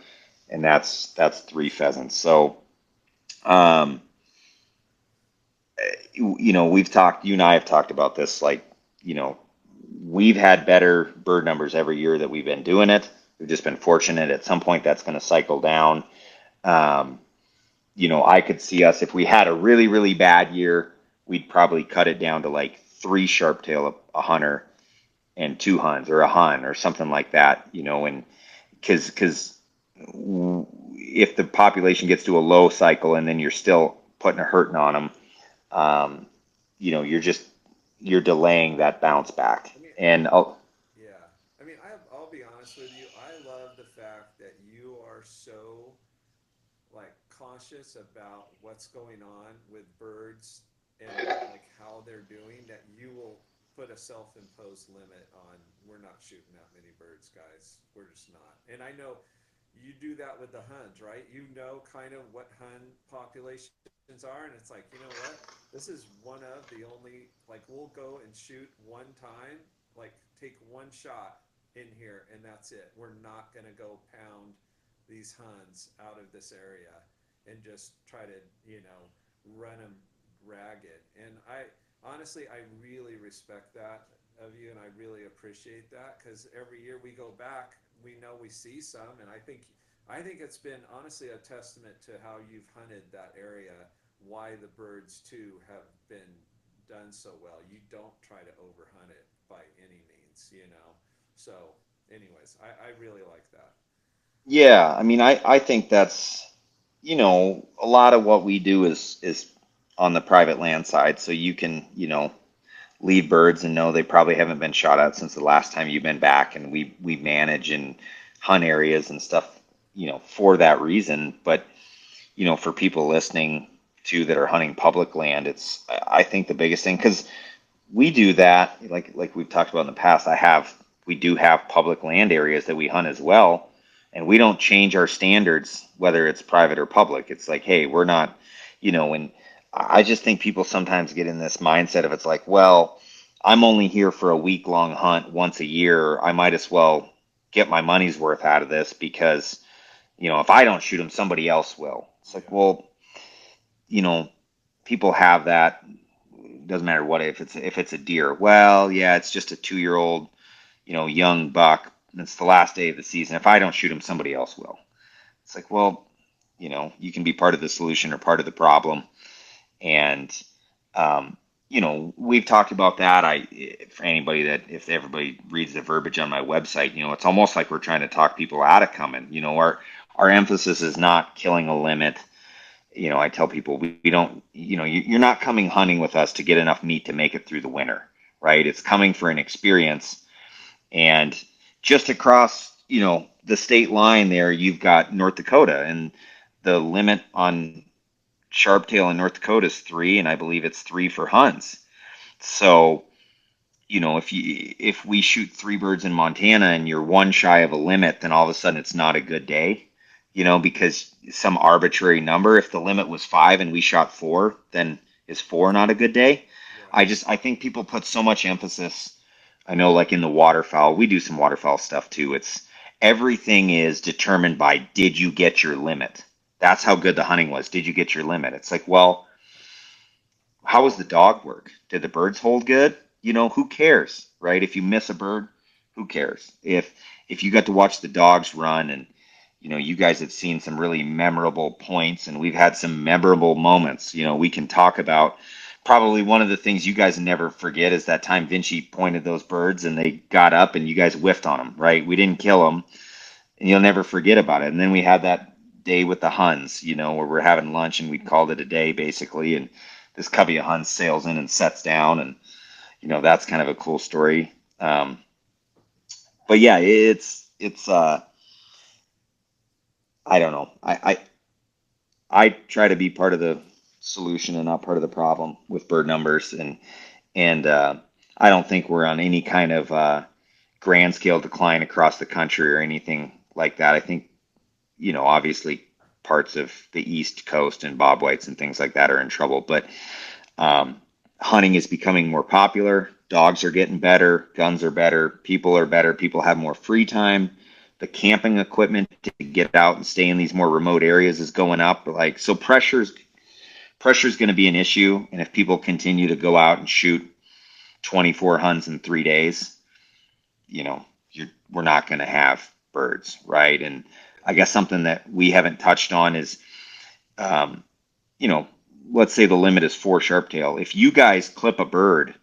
and that's 3 pheasants. So, um, you and I have talked about this. Like, you know, we've had better bird numbers every year that we've been doing it. We've just been fortunate. At some point, that's going to cycle down. Um, I could see us, if we had a really, really bad year, we'd probably cut it down to like 3 sharptail a hunter and 2 huns, or a hun or something like that. And because if the population gets to a low cycle and then you're still putting a hurting on them, um, you're delaying that bounce back. I mean, And oh, yeah. I mean, I'll be honest with you. I love the fact that you are so like cautious about what's going on with birds and like how they're doing that you will put a self-imposed limit on we're not shooting that many birds, guys. We're just not. And I know you do that with the huns, right? You know kind of what hun populations are, and it's like, you know what? This is one of the only like we'll go and shoot one time, like take one shot in here and that's it. We're not gonna go pound these huns out of this area and just try to, run them ragged. And I honestly, I really respect that of you, and I really appreciate that because every year we go back, we know we see some, and I think it's been honestly a testament to how you've hunted that area, why the birds too have been done so well. You don't try to overhunt it by any means. So, anyways, I really like that. Yeah, I mean, I think that's, a lot of what we do is on the private land side. So you can, leave birds and know they probably haven't been shot at since the last time you've been back. And we manage and hunt areas and stuff, for that reason. But, for people listening to that are hunting public land, I think the biggest thing, because we do that, like we've talked about in the past. We do have public land areas that we hunt as well, and we don't change our standards whether it's private or public. It's like, hey, we're not, and I just think people sometimes get in this mindset of, it's like, well, I'm only here for a week long hunt once a year. I might as well get my money's worth out of this because, if I don't shoot them, somebody else will. It's like, Yeah. well, you know, people have that. Doesn't matter what, if it's a deer. Well, yeah, it's just a 2 year old, young buck. And it's the last day of the season. If I don't shoot him, somebody else will. It's like, well, you can be part of the solution or part of the problem. And um, we've talked about that. For anybody that, if everybody reads the verbiage on my website, it's almost like we're trying to talk people out of coming. Our emphasis is not killing a limit. I tell people we don't, you're not coming hunting with us to get enough meat to make it through the winter, right? It's coming for an experience. And just across, the state line there, you've got North Dakota, and the limit on sharptail in North Dakota is 3, and I believe it's 3 for Huns. So, if we shoot 3 birds in Montana and you're one shy of a limit, then all of a sudden it's not a good day, because some arbitrary number. If the limit was 5 and we shot 4, then is 4 not a good day? Right. I think people put so much emphasis. I know, like in the waterfowl, we do some waterfowl stuff too. It's everything is determined by, did you get your limit? That's how good the hunting was. Did you get your limit? It's like, well, how was the dog work? Did the birds hold good? Who cares, right? If you miss a bird, who cares? If you got to watch the dogs run, and you guys have seen some really memorable points, and we've had some memorable moments. We can talk about, probably one of the things you guys never forget is that time Vinci pointed those birds and they got up and you guys whiffed on them, right? We didn't kill them, and you'll never forget about it. And then we had that day with the Huns, where we're having lunch and we called it a day basically. And this covey of Huns sails in and sets down, and that's kind of a cool story. But yeah, it's I don't know. I try to be part of the solution and not part of the problem with bird numbers, and I don't think we're on any kind of grand scale decline across the country or anything like that. I think, obviously parts of the East Coast and bobwhites and things like that are in trouble, but um, hunting is becoming more popular. Dogs are getting better. Guns are better. People are better. People have more free time. The camping equipment to get out and stay in these more remote areas is going up. Like, so pressure's going to be an issue. And if people continue to go out and shoot 24 hunts in 3 days, we're not going to have birds, right? And I guess something that we haven't touched on is, um, you know, let's say the limit is 4 sharptail. If you guys clip a bird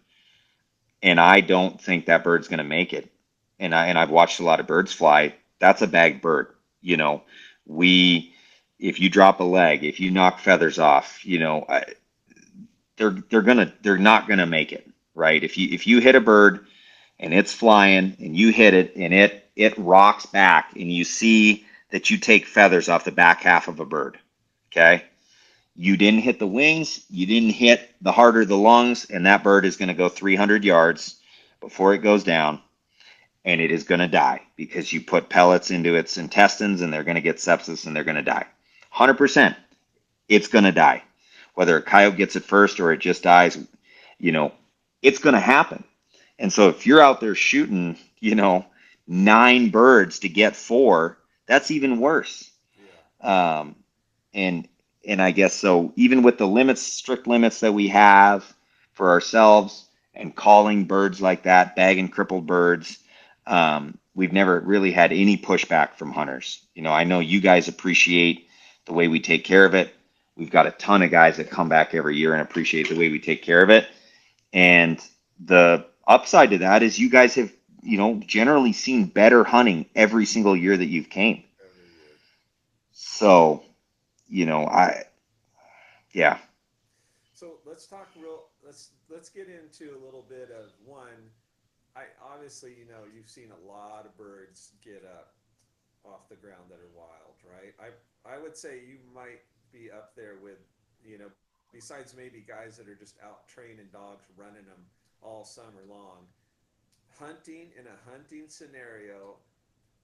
and I don't think that bird's going to make it, and I've watched a lot of birds fly, that's a bagged bird. You know, we if you drop a leg, if you knock feathers off, they're not gonna make it, right? If you hit a bird and it's flying and you hit it and it rocks back and you see that you take feathers off the back half of a bird, okay? You didn't hit the wings, you didn't hit the heart or the lungs, and that bird is going to go 300 yards before it goes down, and it is going to die because you put pellets into its intestines and they're going to get sepsis and they're going to die. 100%, it's going to die. Whether a coyote gets it first or it just dies, you know, it's going to happen. And so if you're out there shooting, 9 birds to get 4, that's even worse. Yeah. Um, and and I guess so. Even with the limits, strict limits that we have for ourselves, and calling birds like that, bag and crippled birds, we've never really had any pushback from hunters. I know you guys appreciate the way we take care of it. We've got a ton of guys that come back every year and appreciate the way we take care of it. And the upside to that is you guys have, generally seen better hunting every single year that you've came. Every So, I, yeah. So let's talk real. Let's get into a little bit of one. I obviously, you've seen a lot of birds get up off the ground that are wild, right? I would say you might be up there with, besides maybe guys that are just out training dogs, running them all summer long. Hunting in a hunting scenario,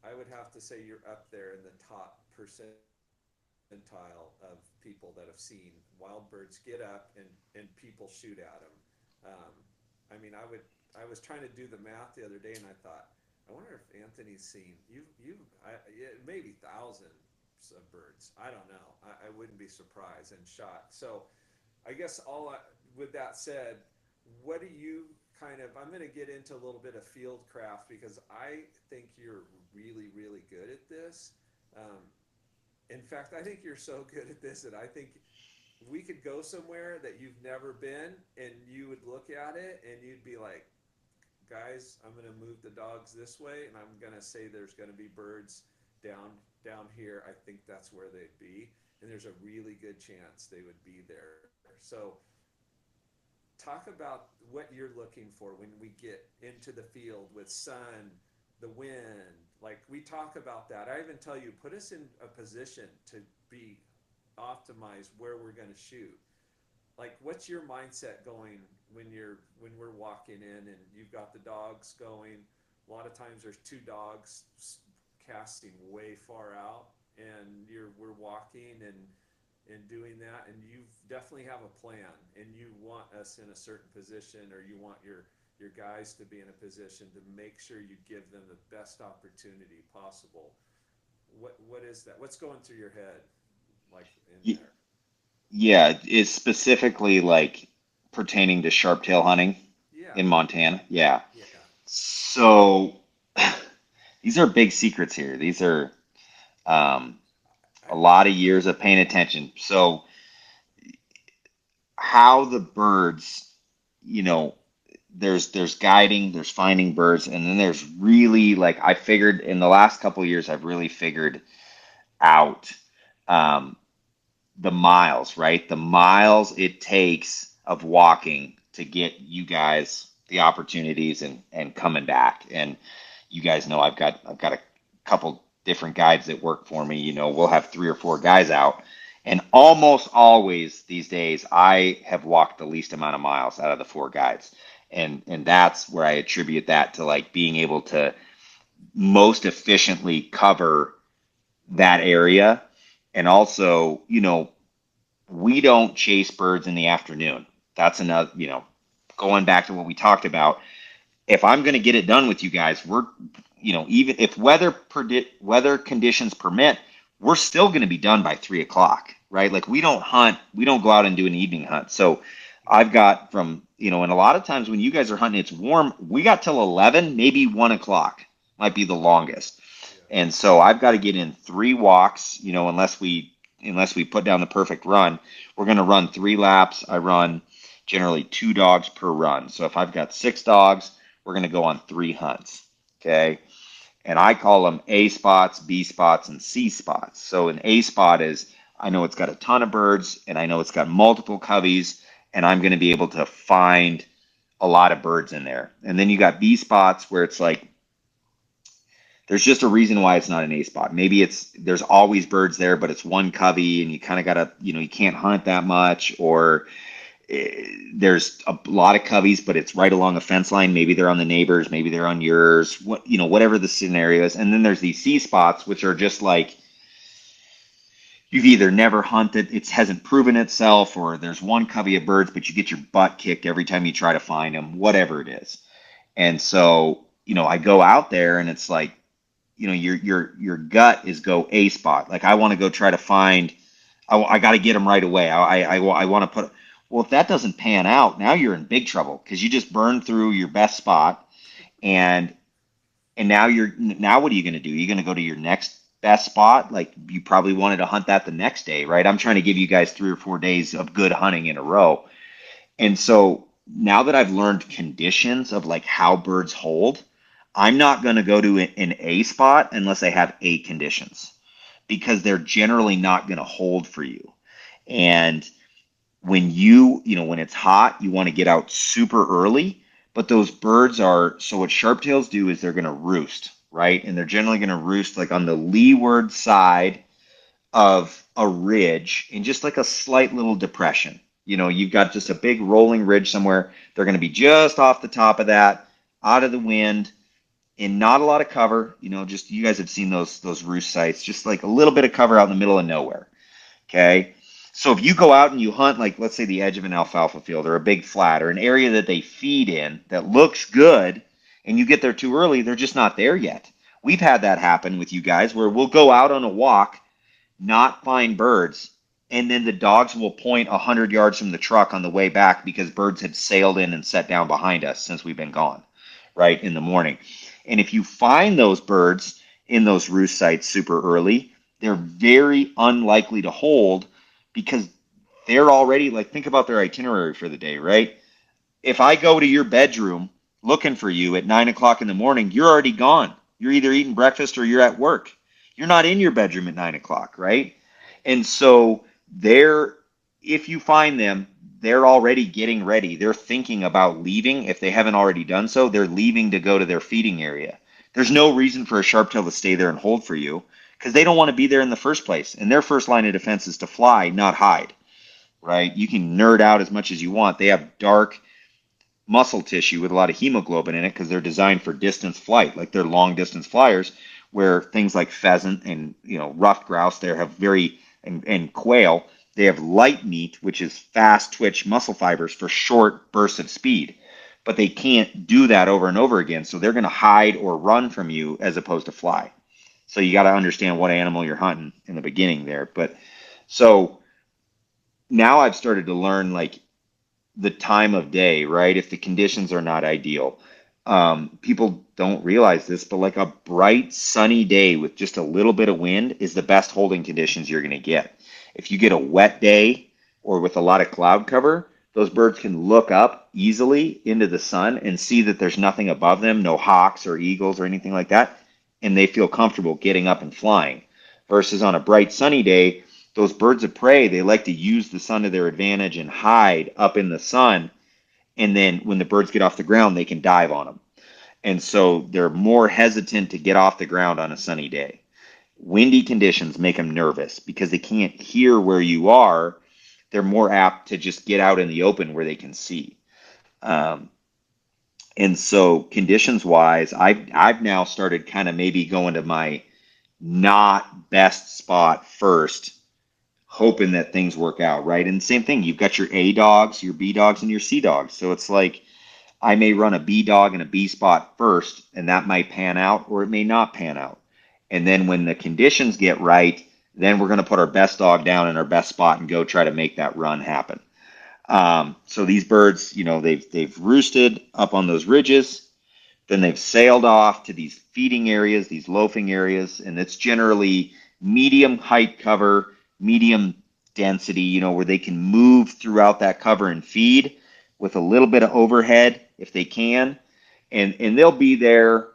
I would have to say you're up there in the top percentile of people that have seen wild birds get up and people shoot at them. Um, I mean, I was trying to do the math the other day, and I thought, I wonder if Anthony's seen maybe thousands of birds. I don't know. I wouldn't be surprised and shot. So I guess with that said, what do you kind of? I'm going to get into a little bit of field craft because I think you're really, really good at this. Um, in fact, I think you're so good at this that I think we could go somewhere that you've never been and you would look at it and you'd be like, guys, I'm going to move the dogs this way and I'm going to say there's going to be birds down here. I think that's where they'd be. And there's a really good chance they would be there. So talk about what you're looking for when we get into the field with sun, the wind. Like we talk about that. I even tell you, put us in a position to be optimized where we're going to shoot. Like what's your mindset going when we're walking in and you've got the dogs going? A lot of times there's two dogs casting way far out and we're walking and doing that, and you definitely have a plan and you want us in a certain position, or you want your guys to be in a position to make sure you give them the best opportunity possible. What is that? What's going through your head like in Y- there? Yeah, it's specifically like pertaining to sharp tail hunting Yeah. in Montana. Yeah. Yeah. So these are big secrets here. These are um, I a lot of years of paying attention. So how the birds, you know, there's guiding, there's finding birds, and then there's really like I figured in the last couple of years, I've really figured out um, the miles, right? The miles it takes of walking to get you guys the opportunities and coming back. And you guys know I've got a couple different guides that work for me. We'll have three or four guys out. And almost always these days, I have walked the least amount of miles out of the four guides. And that's where I attribute that to like being able to most efficiently cover that area. And also, we don't chase birds in the afternoon. That's another, going back to what we talked about. If I'm going to get it done with you guys, even if weather conditions permit, we're still going to be done by 3 o'clock, right? Like we don't go out and do an evening hunt. So I've got and a lot of times when you guys are hunting, it's warm. We got till 11, maybe 1 o'clock might be the longest. yeah. And so I've got to get in 3 walks, unless we put down the perfect run. We're going to run 3 laps. I run generally 2 dogs per run. So if I've got 6 dogs, we're going to go on 3 hunts. Okay. And I call them A spots, B spots, and C spots. So an A spot is I know it's got a ton of birds and I know it's got multiple coveys, and I'm going to be able to find a lot of birds in there. And then you got B spots where it's like there's just a reason why it's not an A spot. Maybe there's always birds there, but it's one covey and you kind of gotta, you can't hunt that much, or there's a lot of coveys, but it's right along a fence line. Maybe they're on the neighbors, maybe they're on yours, whatever the scenario is. And then there's these C spots, which are just like you've either never hunted, it hasn't proven itself, or there's one covey of birds, but you get your butt kicked every time you try to find them, whatever it is. And so, I go out there and it's like, your gut is go A spot. Like I want to go try to find. I got to get them right away. I want to put. Well, if that doesn't pan out, now you're in big trouble because you just burned through your best spot, and now what are you going to do? You're going to go to your next best spot. Like you probably wanted to hunt that the next day, right? I'm trying to give you guys 3 or 4 days of good hunting in a row, and so now that I've learned conditions of like how birds hold, I'm not going to go to an A spot unless I have A conditions. because they're generally not going to hold for you. And when it's hot, you want to get out super early, but those birds are, so what sharptails do is they're going to roost, right? And they're generally going to roost like on the leeward side of a ridge in just like a slight little depression. You've got just a big rolling ridge somewhere. They're going to be just off the top of that, out of the wind, and not a lot of cover. Just you guys have seen those roost sites, just like a little bit of cover out in the middle of nowhere. Okay. So if you go out and you hunt, like let's say the edge of an alfalfa field or a big flat or an area that they feed in that looks good, and you get there too early, they're just not there yet. We've had that happen with you guys where we'll go out on a walk, not find birds, and then the dogs will point 100 yards from the truck on the way back because birds had sailed in and sat down behind us since we've been gone, right, in the morning. And if you find those birds in those roost sites super early, they're very unlikely to hold because they're already, like, think about their itinerary for the day, right? If I go to your bedroom looking for you at 9 o'clock in the morning, you're already gone. You're either eating breakfast or you're at work. You're not in your bedroom at 9 o'clock, right? And so if you find them, they're already getting ready. They're thinking about leaving. If they haven't already done so, they're leaving to go to their feeding area. There's no reason for a sharptail to stay there and hold for you because they don't want to be there in the first place. And their first line of defense is to fly, not hide, right? You can nerd out as much as you want. They have dark muscle tissue with a lot of hemoglobin in it because they're designed for distance flight, like they're long distance flyers, where things like pheasant and ruffed grouse there have and quail, they have light meat, which is fast twitch muscle fibers for short bursts of speed, but they can't do that over and over again, so they're going to hide or run from you as opposed to fly. So you got to understand what animal you're hunting in the beginning there. But so now I've started to learn like the time of day, right? If the conditions are not ideal. People don't realize this, but like a bright sunny day with just a little bit of wind is the best holding conditions you're going to get. If you get a wet day or with a lot of cloud cover, those birds can look up easily into the sun and see that there's nothing above them, no hawks or eagles or anything like that, and they feel comfortable getting up and flying. Versus on a bright sunny day, those birds of prey, they like to use the sun to their advantage and hide up in the sun. And then when the birds get off the ground, they can dive on them. And so they're more hesitant to get off the ground on a sunny day. Windy conditions make them nervous because they can't hear where you are. They're more apt to just get out in the open where they can see. And so conditions wise, I've now started kind of maybe going to my not best spot first, hoping that things work out, right? And same thing, you've got your A dogs, your B dogs, and your C dogs. So it's like I may run a B dog in a B spot first, and that might pan out or it may not pan out. And then when the conditions get right, then we're going to put our best dog down in our best spot and go try to make that run happen. So these birds, they've roosted up on those ridges, then they've sailed off to these feeding areas, these loafing areas, and it's generally medium height cover, medium density, where they can move throughout that cover and feed with a little bit of overhead if they can. And they'll be there,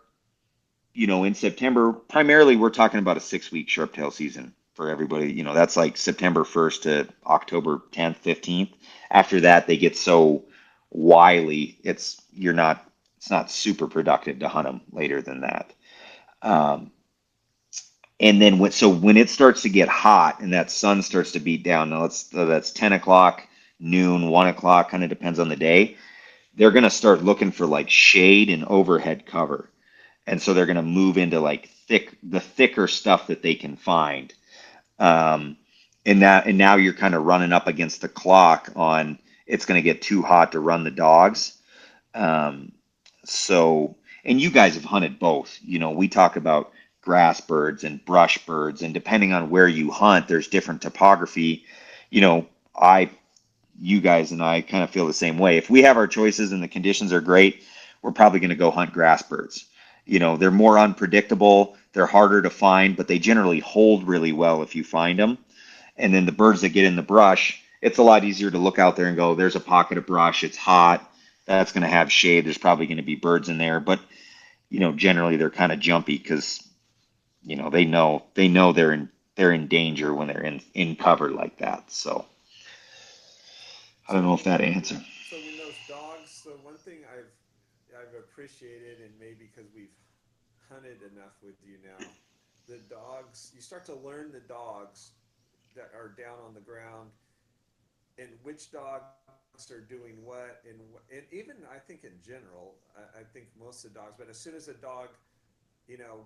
in September. Primarily, we're talking about a 6-week sharptail season for everybody. That's like September 1st to October 10th, 15th. After that, they get so wily, it's not super productive to hunt them later than that. And then when it starts to get hot and that sun starts to beat down, now that's 10 o'clock, noon, 1 o'clock, kind of depends on the day. They're going to start looking for like shade and overhead cover. And so they're going to move into like the thicker stuff that they can find. And now you're kind of running up against the clock on it's going to get too hot to run the dogs. And you guys have hunted both. We talk about grass birds and brush birds, and depending on where you hunt, there's different topography. You guys and I kind of feel the same way. If we have our choices and the conditions are great, we're probably going to go hunt grass birds. They're more unpredictable, they're harder to find, but they generally hold really well if you find them. And then the birds that get in the brush, it's a lot easier to look out there and go, there's a pocket of brush, it's hot, that's going to have shade, there's probably going to be birds in there. But generally they're kind of jumpy because they know they're in they're in danger when they're in cover like that. So I don't So know if when that you answers. so when those dogs, so one thing I've appreciated, and maybe because we've hunted enough with you now, the dogs, you start to learn the dogs that are down on the ground and which dogs are doing what, and even I think in general, I think most of the dogs. But as soon as a dog,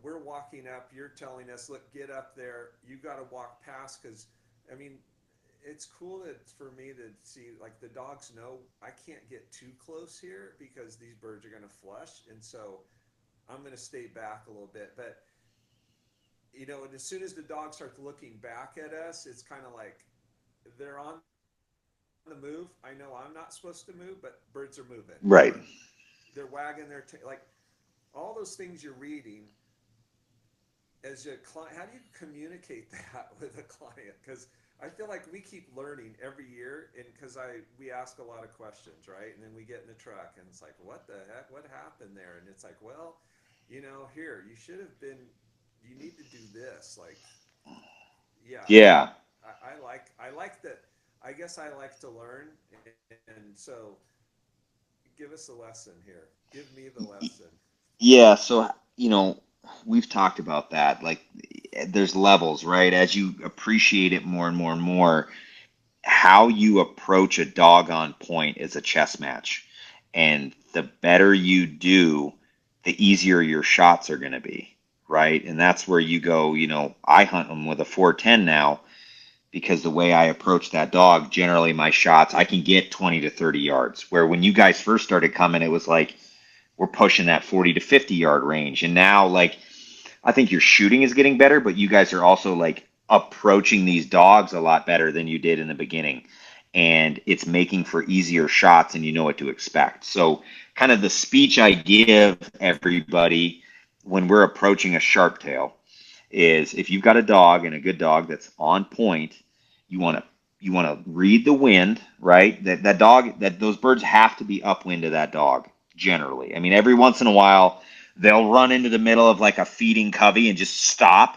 we're walking up, you're telling us, look, get up there, you got to walk past, because I mean, it's cool that for me to see, like, the dogs know I can't get too close here because these birds are going to flush, and so I'm going to stay back a little bit. But and as soon as the dog starts looking back at us, it's kind of like they're on the move. I know I'm not supposed to move, but birds are moving, or Right. they're wagging their tail, like all those things you're reading as a client. How do you communicate that with a client? Because I feel like we keep learning every year, and because we ask a lot of questions, right? And then we get in the truck, and it's like, what the heck? What happened there? And it's like, well, here, you should have been. You need to do this. Like, yeah, Yeah. I like that. I guess I like to learn, and so give us a lesson here. Give me the lesson. Yeah. So, we've talked about that. Like, there's levels, right? As you appreciate it more and more and more, how you approach a dog on point is a chess match. And the better you do, the easier your shots are going to be, right? And that's where you go, I hunt them with a 410 now because the way I approach that dog, generally my shots, I can get 20 to 30 yards. Where when you guys first started coming, it was like we're pushing that 40 to 50 yard range. And now, like, I think your shooting is getting better, but you guys are also like approaching these dogs a lot better than you did in the beginning. And it's making for easier shots and you know what to expect. So, kind of the speech I give everybody when we're approaching a sharp tail is if you've got a dog and a good dog that's on point, you want to read the wind, right? That dog, that those birds have to be upwind to that dog generally. I mean, every once in a while they'll run into the middle of like a feeding covey and just stop.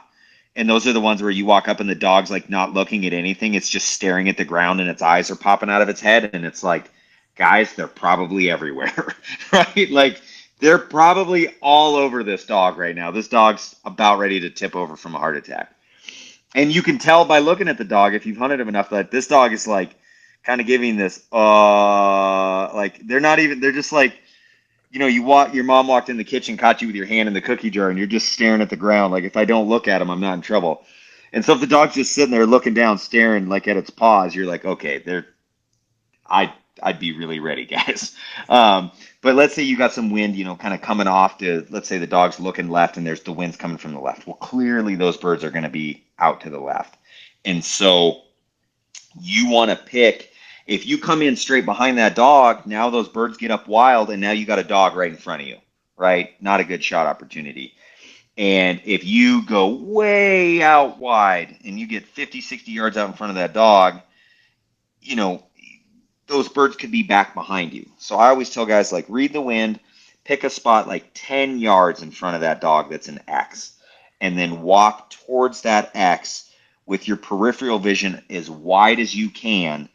And those are the ones where you walk up and the dog's like not looking at anything. It's just staring at the ground and its eyes are popping out of its head. And it's like, guys, they're probably everywhere, right? Like they're probably all over this dog right now. This dog's about ready to tip over from a heart attack. And you can tell by looking at the dog, if you've hunted him enough, that this dog is like kind of giving this, like they're just like, your mom walked in the kitchen, caught you with your hand in the cookie jar, and you're just staring at the ground. Like, if I don't look at him, I'm not in trouble. And so if the dog's just sitting there looking down, staring like at its paws, you're like, okay, I'd be really ready, guys. But let's say you got some wind, kind of coming off to, let's say the dog's looking left and there's the wind's coming from the left. Well, clearly those birds are going to be out to the left. And so you want to pick, if you come in straight behind that dog, now those birds get up wild and now you got a dog right in front of you, right? Not a good shot opportunity. And if you go way out wide and you get 50, 60 yards out in front of that dog, you know, those birds could be back behind you. So I always tell guys, like, read the wind, pick a spot like 10 yards in front of that dog that's an X, and then walk towards that X with your peripheral vision as wide as you can,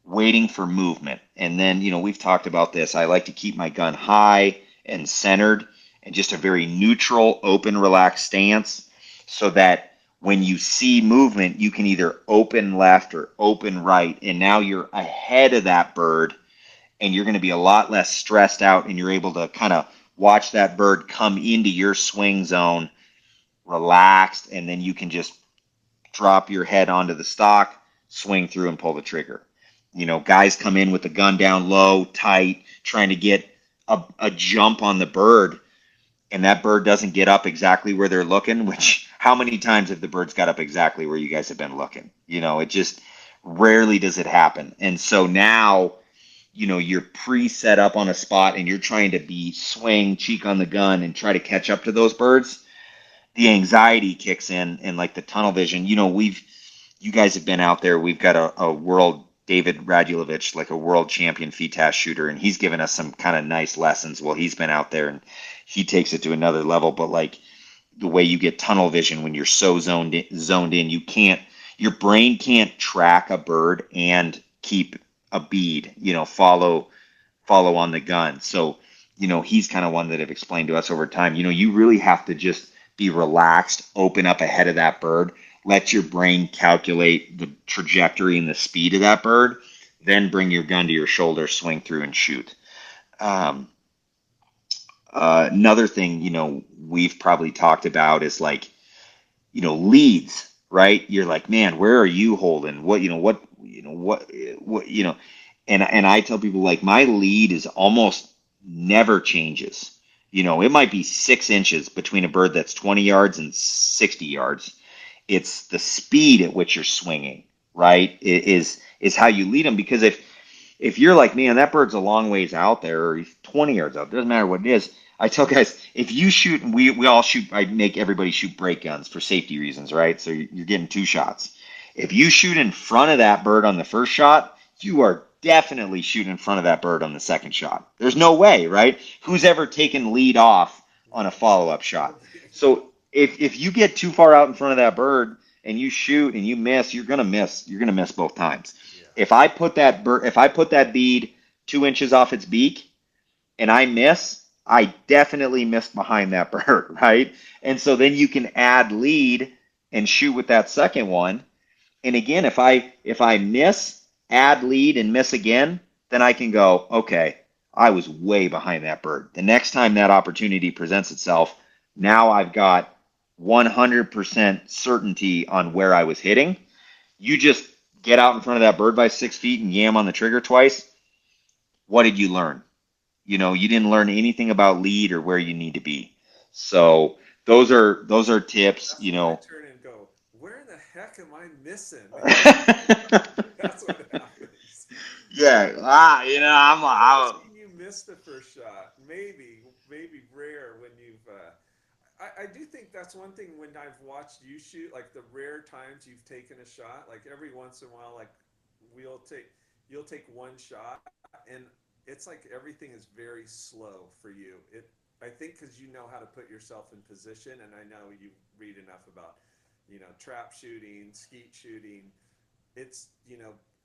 waiting for movement. And then, we've talked about this. I like to keep my gun high and centered and just a very neutral, open, relaxed stance so that when you see movement, you can either open left or open right. And now you're ahead of that bird and you're going to be a lot less stressed out and you're able to kind of watch that bird come into your swing zone relaxed. And then you can just drop your head onto the stock, swing through and pull the trigger. Guys come in with the gun down low, tight, trying to get a jump on the bird, and that bird doesn't get up exactly where they're looking, which how many times have the birds got up exactly where you guys have been looking? It just rarely does it happen. And so now, you're pre-set up on a spot and you're trying to be swing, cheek on the gun and try to catch up to those birds. The anxiety kicks in and like the tunnel vision, you guys have been out there. We've got a world David Radulovich, like a world champion FTAS shooter, and he's given us some kind of nice lessons while he's been out there, and he takes it to another level. But like the way you get tunnel vision when you're so zoned in. Your brain can't track a bird and keep a bead, follow on the gun. So, he's kind of one that have explained to us over time, you really have to just be relaxed, open up ahead of that bird, let your brain calculate the trajectory and the speed of that bird, then bring your gun to your shoulder, swing through and shoot. Um, Another thing, we've probably talked about is like, leads, right? You're like, man, where are you holding? And I tell people like my lead is almost never changes. It might be 6 inches between a bird that's 20 yards and 60 yards. It's the speed at which you're swinging, right? Is how you lead them. Because if you're like, man, that bird's a long ways out there, or he's 20 yards out, doesn't matter what it is. I tell guys, if you shoot, and we all shoot, I make everybody shoot break guns for safety reasons, right? So you're getting 2 shots. If you shoot in front of that bird on the first shot, you are definitely shooting in front of that bird on the second shot. There's no way, right? Who's ever taken lead off on a follow-up shot? So if you get too far out in front of that bird and you shoot and you miss, you're gonna miss. You're gonna miss both times. If I put that bead 2 inches off its beak and I miss, I definitely missed behind that bird, right? And so then you can add lead and shoot with that second one. And again, if I miss, add lead and miss again, then I can go, okay, I was way behind that bird. The next time that opportunity presents itself, now I've got 100% certainty on where I was hitting. You just get out in front of that bird by 6 feet and yam on the trigger twice. What did you learn? You didn't learn anything about lead or where you need to be. So those are tips. That's when I turn and go, where in the heck am I missing? That's what happens. Yeah. I've seen you miss the first shot. Maybe rare when you've. I do think that's one thing when I've watched you shoot, like the rare times you've taken a shot. Like every once in a while, like you'll take one shot, and it's like everything is very slow for you. I think because you know how to put yourself in position, and I know you read enough about, trap shooting, skeet shooting. It's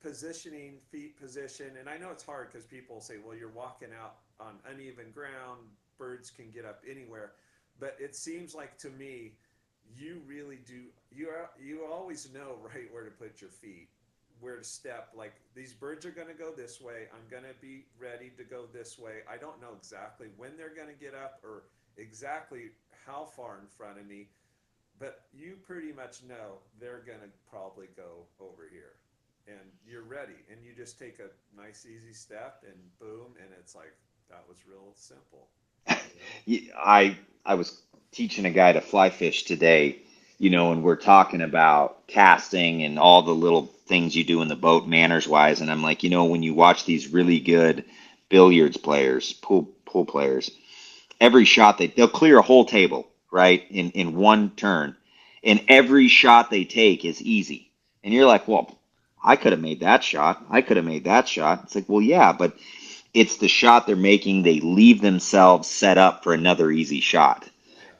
positioning, feet position, and I know it's hard because people say, well, you're walking out on uneven ground, birds can get up anywhere, but it seems like to me, you really do. You always know right where to put your feet, where to step. Like these birds are going to go this way. I'm going to be ready to go this way. I don't know exactly when they're going to get up or exactly how far in front of me, but you pretty much know they're going to probably go over here. And you're ready, and you just take a nice easy step, and boom, and it's like that was real simple. I was teaching a guy to fly fish today, and we're talking about casting and all the little things you do in the boat manners wise. And I'm like, when you watch these really good billiards players, pool players, every shot they'll clear a whole table, right, in one turn, and every shot they take is easy. And you're like, well, I could have made that shot. I could have made that shot. It's like, well, yeah, but it's the shot they're making. They leave themselves set up for another easy shot.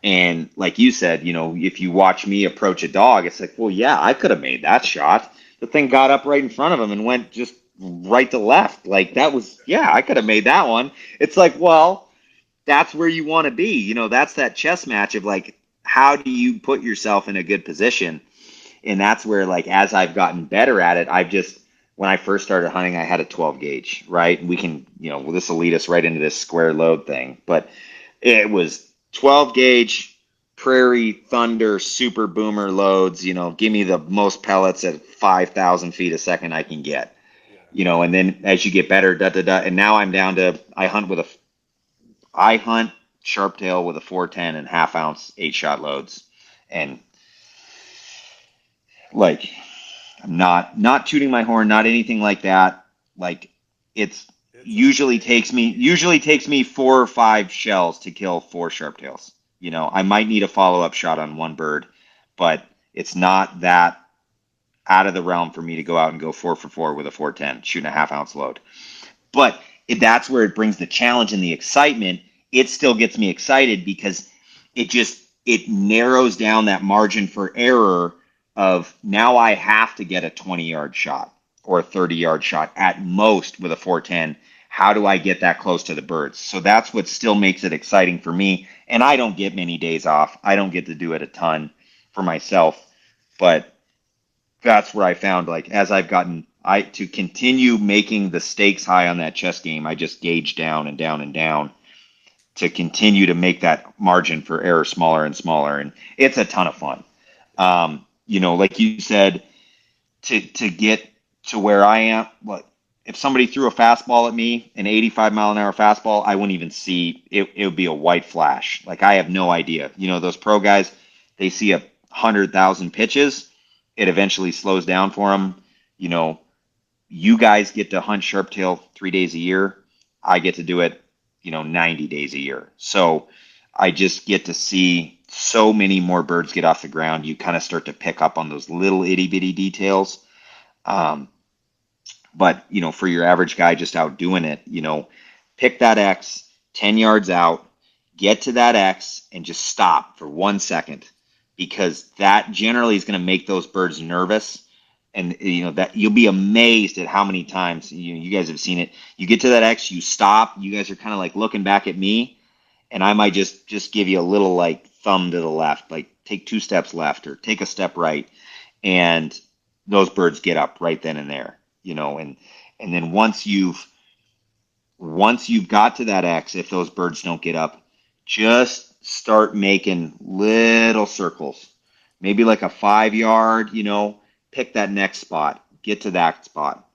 And like you said, if you watch me approach a dog, it's like, well, yeah, I could have made that shot. The thing got up right in front of him and went just right to left. Like that was, yeah, I could have made that one. It's like, well, that's where you want to be. That's that chess match of like, how do you put yourself in a good position? And that's where, like, as I've gotten better at it, when I first started hunting, I had a 12 gauge, right? And we can, this will lead us right into this square load thing. But it was 12 gauge Prairie Thunder Super Boomer loads, give me the most pellets at 5,000 feet a second I can get, and then as you get better, and now I'm down to, I hunt sharptail with a 410 and half ounce 8-shot loads. And like, I'm not tooting my horn, not anything like that. Like it's usually takes me 4 or 5 shells to kill 4 sharptails. I might need a follow-up shot on one bird, but it's not that out of the realm for me to go out and go 4 for 4 with a 410, shooting a half-ounce load. But that's where it brings the challenge and the excitement. It still gets me excited because it just it narrows down that margin for error of now I have to get a 20-yard shot or a 30-yard shot at most with a 410. How do I get that close to the birds? So that's what still makes it exciting for me. And I don't get many days off. I don't get to do it a ton for myself, but that's where I found, like, as I've gotten I to continue making the stakes high on that chess game, I just gauge down and down and down to continue to make that margin for error smaller and smaller. And it's a ton of fun. Like you said, to get to where I am, what if somebody threw a fastball at me, an 85-mile-an-hour fastball, I wouldn't even see it. It would be a white flash. Like, I have no idea. Those pro guys, they see 100,000 pitches. It eventually slows down for them. You know, you guys get to hunt sharptail 3 days a year. I get to do it, 90 days a year. So I just get to see so many more birds get off the ground. You kind of start to pick up on those little itty bitty details. Um, but, for your average guy just out doing it, pick that X 10 yards out, get to that X and just stop for 1 second, because that generally is going to make those birds nervous. And that you'll be amazed at how many times you guys have seen it. You get to that X, you stop. You guys are kind of like looking back at me, and I might just give you a little like thumb to the left, like take 2 steps left or take a step right, and those birds get up right then and there. And then once you've got to that X, if those birds don't get up, just start making little circles, maybe like a 5 yard. Pick that next spot, get to that spot,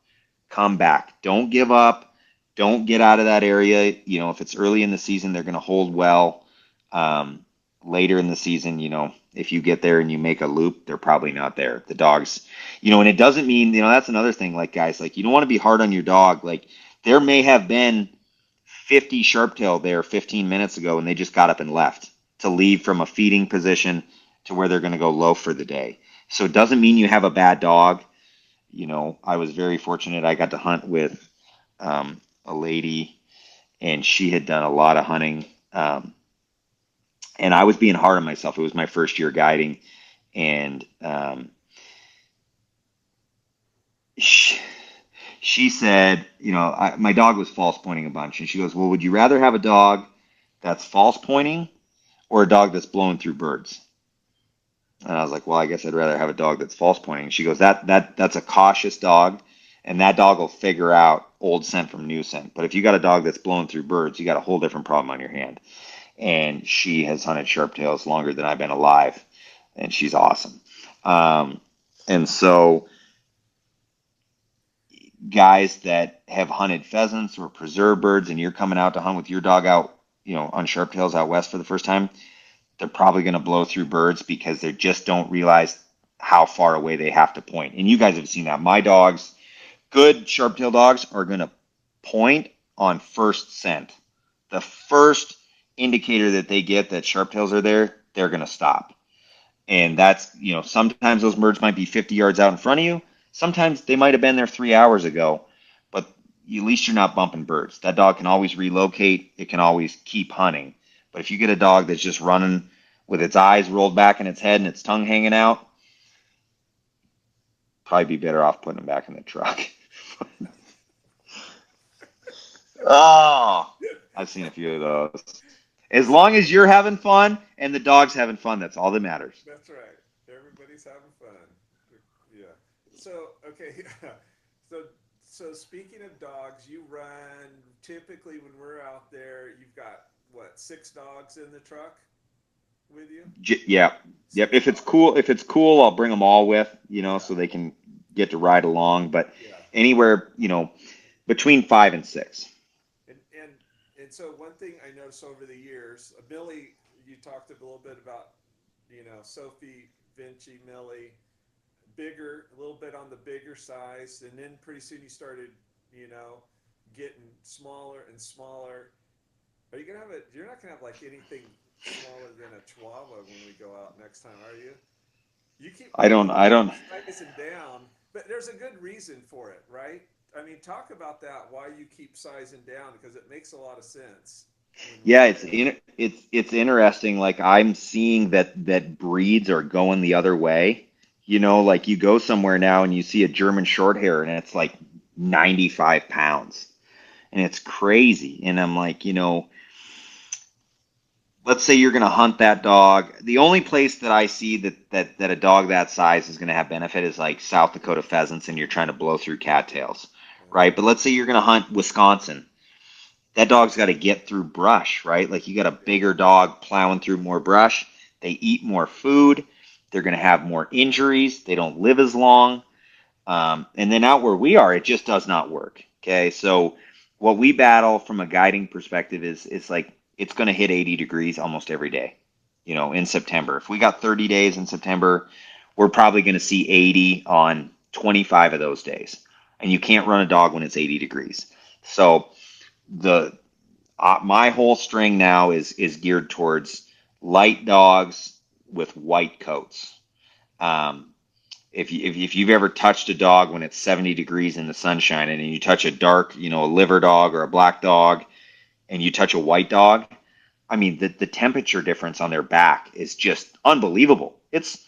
come back. Don't give up. Don't get out of that area. If it's early in the season, they're going to hold well. Later in the season, if you get there and you make a loop, they're probably not there. The dogs, and it doesn't mean, that's another thing, like, guys, like, you don't want to be hard on your dog. Like, there may have been 50 sharptail there 15 minutes ago, and they just got up and left to leave from a feeding position to where they're going to go low for the day. So it doesn't mean you have a bad dog. I was very fortunate. I got to hunt with a lady, and she had done a lot of hunting. And I was being hard on myself. It was my first year guiding, and she said, my dog was false pointing a bunch, and she goes, "Well, would you rather have a dog that's false pointing or a dog that's blowing through birds?" And I was like, "Well, I guess I'd rather have a dog that's false pointing." She goes, "That's a cautious dog, and that dog will figure out old scent from new scent. But if you got a dog that's blowing through birds, you got a whole different problem on your hand." And she has hunted sharptails longer than I've been alive, and she's awesome. And so guys that have hunted pheasants or preserve birds, and you're coming out to hunt with your dog out, on sharptails out west for the first time, they're probably going to blow through birds because they just don't realize how far away they have to point. And you guys have seen that. My dogs, good sharptail dogs, are going to point on first scent. The first indicator that they get that sharptails are there, they're going to stop. And that's, sometimes those birds might be 50 yards out in front of you. Sometimes they might have been there 3 hours ago, but at least you're not bumping birds. That dog can always relocate. It can always keep hunting. But if you get a dog that's just running with its eyes rolled back in its head and its tongue hanging out, probably be better off putting them back in the truck. Oh, I've seen a few of those. As long as you're having fun and the dog's having fun, that's all that matters. That's right. Everybody's having fun. Yeah. So okay. so so speaking of dogs, you run typically when we're out there. You've got what, 6 dogs in the truck with you? Yeah, yep. Six dogs. If it's cool, I'll bring them all with, Yeah. so they can get to ride along. But Yeah. anywhere, between 5 and 6. And and and so one thing I noticed over the years, Millie, you talked a little bit about, Sophie, Vinci, Millie, bigger, a little bit on the bigger size, and then pretty soon you started, you know, getting smaller and smaller. Are you gonna have it? You're not gonna have like anything smaller than a Chihuahua when we go out next time, are you? I don't, I You don't. keep sizing down, but there's a good reason for it, right? I mean, talk about that. Why you keep sizing down, because it makes a lot of sense. when we Yeah, live. it's interesting. Like I'm seeing that breeds are going the other way. Like you go somewhere now and you see a German short hair and it's like 95 pounds. And it's crazy. And I'm like, let's say you're going to hunt that dog. The only place that I see that a dog that size is going to have benefit is like South Dakota pheasants and you're trying to blow through cattails, right? But let's say you're going to hunt Wisconsin. That dog's got to get through brush, right? Like you got a Yeah, bigger dog plowing through more brush. They eat more food. They're going to have more injuries. They don't live as long. And then out where we are, it just does not work. Okay, so what we battle from a guiding perspective is it's like it's going to hit 80 degrees almost every day. In September. If we got 30 days in September, we're probably going to see 80 on 25 of those days. And you can't run a dog when it's 80 degrees. So the my whole string now is geared towards light dogs with white coats. Um, if you've ever touched a dog when it's 70 degrees in the sunshine and you touch a dark, a liver dog or a black dog and you touch a white dog, I mean the temperature difference on their back is just unbelievable. It's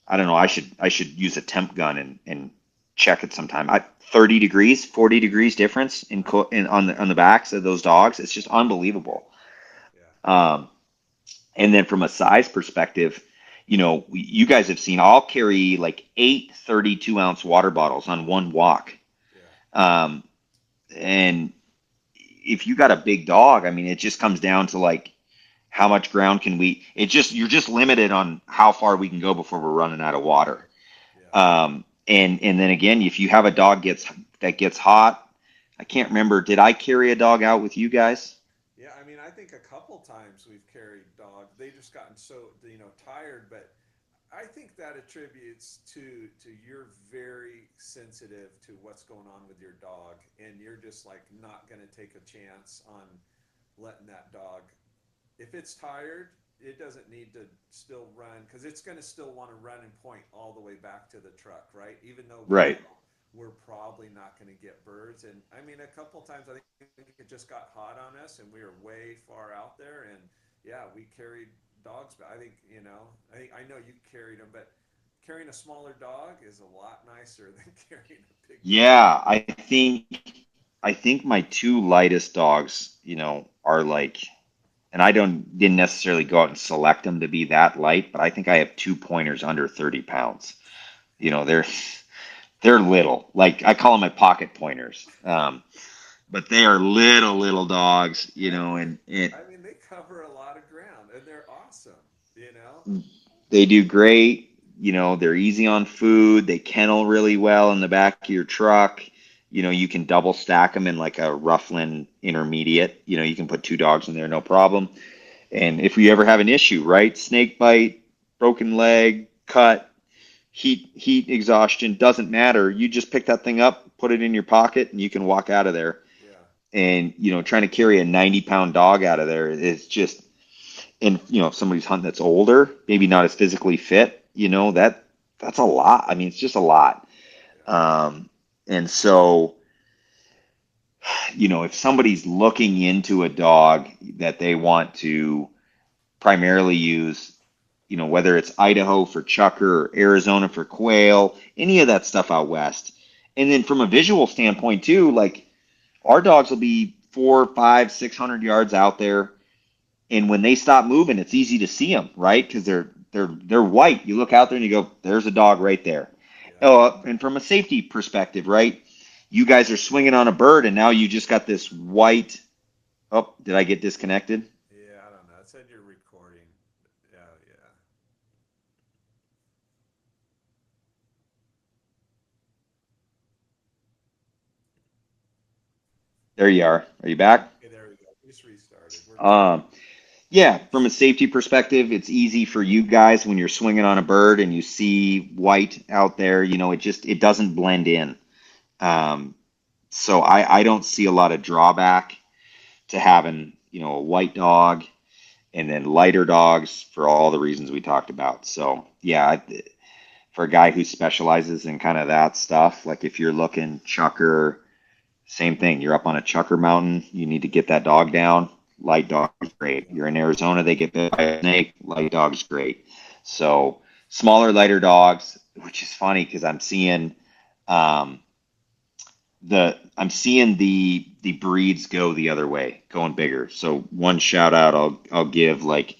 I don't know, I should use a temp gun and check it sometime. 30 degrees, 40 degrees difference on the backs of those dogs. It's just unbelievable. yeah, Um, And then from a size perspective, you guys have seen I'll carry like 8 32-ounce water bottles on one walk. yeah, Um, and if you got a big dog, I mean, it just comes down to like how much ground can we, you're just limited on how far we can go before we're running out of water. yeah. And then again, if you have a dog that gets hot, I can't remember, did I carry a dog out with you guys? Yeah, I mean, I think a couple times we've carried dogs. They just gotten so tired, but I think that attributes to you're very sensitive to what's going on with your dog, and you're just like not going to take a chance on letting that dog. If it's tired, it doesn't need to still run because it's going to still want to run and point all the way back to the truck, right? Even though we Right. know we're probably not going to get birds. And I mean, a couple times I think it just got hot on us and we were way far out there. And yeah, we carried dogs, but I know you carried them, but carrying a smaller dog is a lot nicer than carrying a big dog. Yeah, I think my two lightest dogs, are like, and I didn't necessarily go out and select them to be that light, but I think I have two pointers under 30 pounds. They're little. Like I call them my pocket pointers. But they are little dogs, And and it I mean, they cover a lot of ground and they're awesome, you know? they do great. They're easy on food. They kennel really well in the back of your truck. You can double stack them in like a Roughlin intermediate. You can put two dogs in there, no problem. And if we ever have an issue, right? Snake bite, broken leg, cut, heat exhaustion, doesn't matter. You just pick that thing up, put it in your pocket, and you can walk out of there. Yeah. And, trying to carry a 90-pound dog out of there is just, and, if somebody's hunting that's older, maybe not as physically fit, that's a lot. I mean, it's just a lot. Yeah. And so, if somebody's looking into a dog that they want to primarily use, whether it's Idaho for chukar or Arizona for quail, any of that stuff out west. And then from a visual standpoint too, like our dogs will be 4, 5, 600 yards out there, and when they stop moving, it's easy to see them, right? Because they're white. You look out there and you go, "There's a dog right there." Yeah. Oh, and from a safety perspective, right? You guys are swinging on a bird, and now you just got this white. Oh, did I get disconnected? Yeah, I don't know. It said you're recording. Yeah, yeah. There you are. Are you back? Okay, there we go. We just restarted. We're good. Um, Yeah, from a safety perspective, it's easy for you guys when you're swinging on a bird and you see white out there, it doesn't blend in. Um, so I don't see a lot of drawback to having, a white dog and then lighter dogs for all the reasons we talked about. So yeah, for a guy who specializes in kind of that stuff, like if you're looking chucker, same thing, you're up on a chucker mountain, you need to get that dog down. light dog is great. You're in Arizona, they get bit by a snake, light dog's great. So smaller, lighter dogs, which is funny because um, I'm seeing the breeds go the other way, going bigger. So one shout out I'll give, like,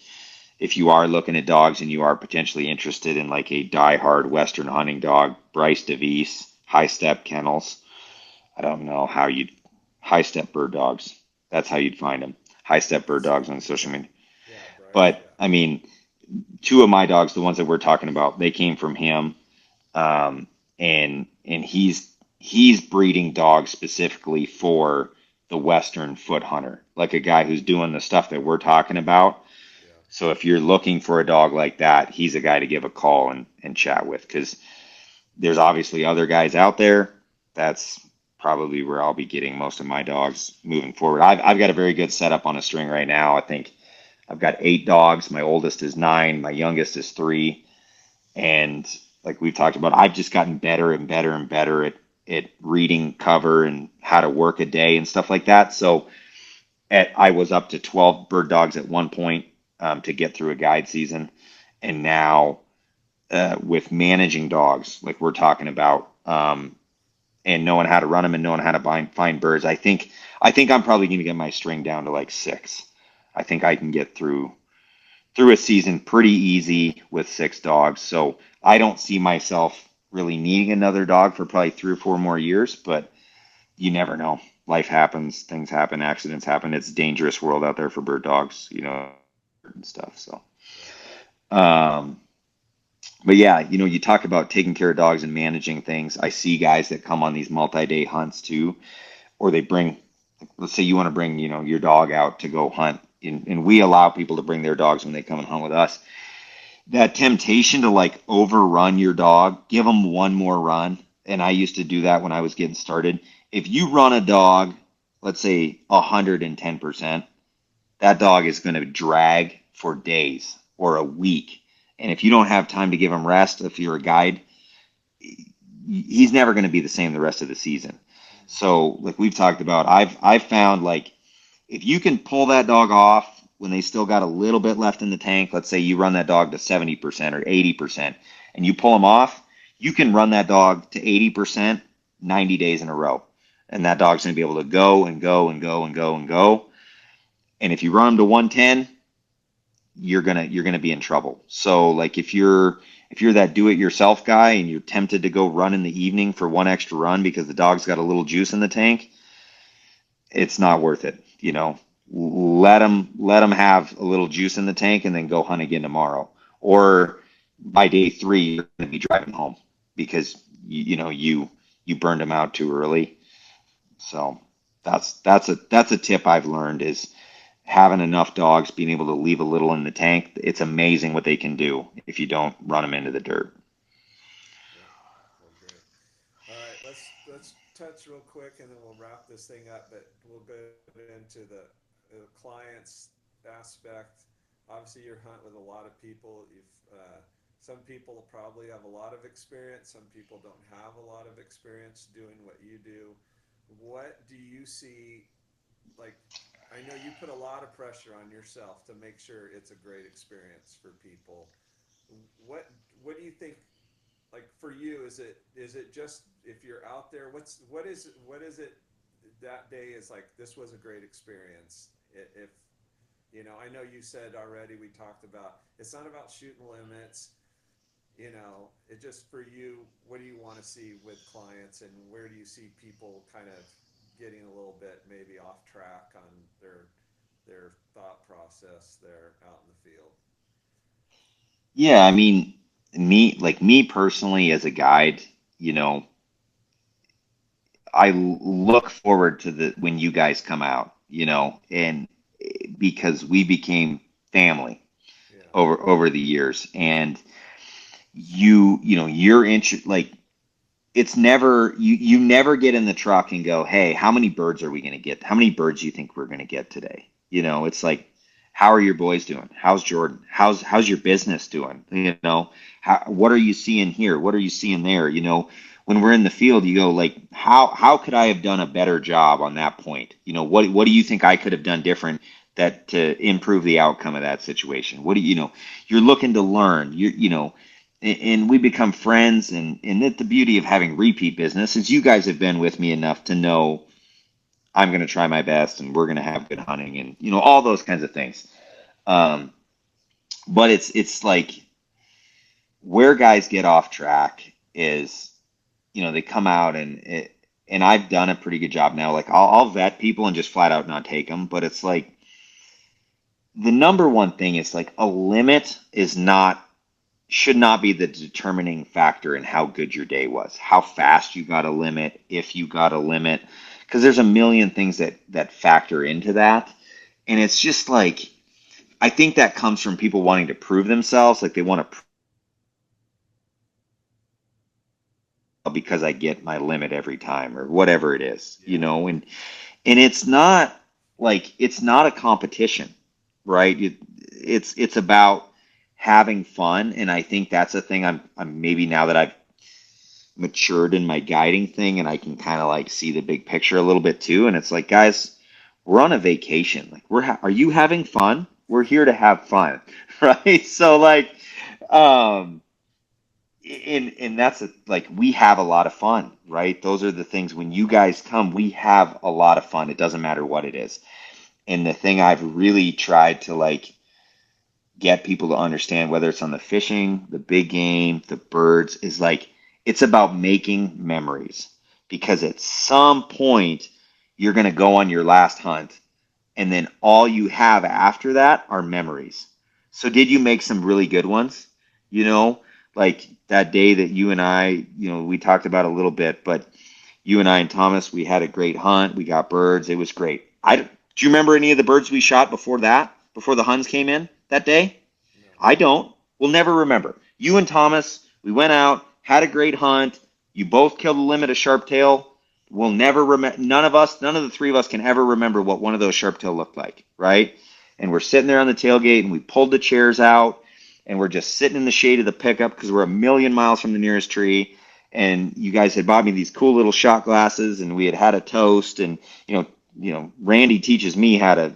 if you are looking at dogs and you are potentially interested in like a diehard Western hunting dog, Bryce DeVries, High Step Kennels. I don't know how you'd High Step Bird Dogs. That's how you'd find them. High Step Bird That's Dogs on social yeah, media. yeah, Bryce, But yeah. I mean, two of my dogs, the ones that we're talking about, they came from him, um, and he's breeding dogs specifically for the Western foot hunter, like a guy who's doing the stuff that we're talking about. Yeah. So if you're looking for a dog like that, he's a guy to give a call and chat with, because there's obviously other guys out there. That's probably where I'll be getting most of my dogs moving forward. I've got a very good setup on a string right now. I think I've got 8 dogs. My oldest is 9. My youngest is 3. And like we've talked about, I've just gotten better and better and better at reading cover and how to work a day and stuff like that. So I was up to 12 bird dogs at one point, to get through a guide season. And now, with managing dogs, like we're talking about, and knowing how to run them and knowing how to find birds, I think I'm probably going to get my string down to like 6. I think I can get through a season pretty easy with 6 dogs. So I don't see myself really needing another dog for probably 3 or 4 more years, but you never know. Life happens, things happen, accidents happen. It's a dangerous world out there for bird dogs, and stuff. So, Yeah. um, but yeah, you talk about taking care of dogs and managing things. I see guys that come on these multi-day hunts too, or they bring, let's say you want to bring, your dog out to go hunt, and we allow people to bring their dogs when they come and hunt with us. That temptation to like overrun your dog, give them one more run. And I used to do that when I was getting started. If you run a dog, let's say 110%, that dog is going to drag for days or a week. And if you don't have time to give him rest, if you're a guide, he's never going to be the same the rest of the season. Mm-hmm. So, like we've talked about, I've found, like, if you can pull that dog off when they still got a little bit left in the tank, let's say you run that dog to 70% or 80%, and you pull him off, you can run that dog to 80% 90 days in a row. And that dog's going to be able to go and go and go and go and go. And if you run him to 110, you're gonna be in trouble. So like if you're that do it yourself guy and you're tempted to go run in the evening for one extra run because the dog's got a little juice in the tank, it's not worth it. Let them have a little juice in the tank and then go hunt again tomorrow. Or by day 3, you're going to be driving home because you burned them out too early. So that's a tip I've learned, is having enough dogs, being able to leave a little in the tank. It's amazing what they can do if you don't run them into the dirt. Yeah. Well, great. All right, let's touch real quick, and then we'll wrap this thing up. But we'll go into the clients aspect. Obviously, you're hunting with a lot of people. Some people probably have a lot of experience. Some people don't have a lot of experience doing what you do. What do you see? Like, I know you put a lot of pressure on yourself to make sure it's a great experience for people. What what do you think, like for you, is it just if you're out there, what is it that day is like, this was a great experience? If I know you said already, we talked about, it's not about shooting limits. It just, for you, what do you want to see with clients, and where do you see people kind of getting a little bit maybe off track on their thought process there out in the field? Yeah, I mean, me personally as a guide, you know, I look forward to the when you guys come out, and because we became family Yeah. over the years. And you're like, it's never, you never get in the truck and go, hey, how many birds are we going to get? How many birds do you think we're going to get today? It's like, how are your boys doing? How's Jordan? How's your business doing? What are you seeing here? What are you seeing there? When we're in the field, you go like, how could I have done a better job on that point? What do you think I could have done different that to improve the outcome of that situation? What do you know? You're looking to learn. And we become friends. And the beauty of having repeat business is you guys have been with me enough to know I'm going to try my best, and we're going to have good hunting, and all those kinds of things. Um, but it's like where guys get off track is, they come out and I've done a pretty good job now. Like I'll vet people and just flat out not take them. But it's like the number one thing is like a limit should not be the determining factor in how good your day was, how fast you got a limit, if you got a limit, because there's a million things that factor into that. And it's just like, I think that comes from people wanting to prove themselves. Like they want to because I get my limit every time or whatever it is, and it's not a competition, right? It's about having fun. And I think that's a thing I'm maybe now that I've matured in my guiding thing and I can kind of like see the big picture a little bit too. And it's like, guys, we're on a vacation. Like are you having fun? We're here to have fun. Right. So like, and that's like we have a lot of fun, right? Those are the things when you guys come, we have a lot of fun. It doesn't matter what it is. And the thing I've really tried to like get people to understand, whether it's on the fishing, the big game, the birds, is like it's about making memories, because at some point you're going to go on your last hunt and then all you have after that are memories. So did you make some really good ones? Like that day that you and I, we talked about a little bit, but you and I and Thomas, we had a great hunt. We got birds. It was great. Do you remember any of the birds we shot before the Huns came in that day? No. I don't. We'll never remember. You and Thomas, we went out, had a great hunt. You both killed a limit of sharptail. We'll never remember. None of the three of us can ever remember what one of those sharptail looked like, right? And we're sitting there on the tailgate and we pulled the chairs out and we're just sitting in the shade of the pickup because we're a million miles from the nearest tree. And you guys had bought me these cool little shot glasses and we had a toast. And, Randy teaches me how to,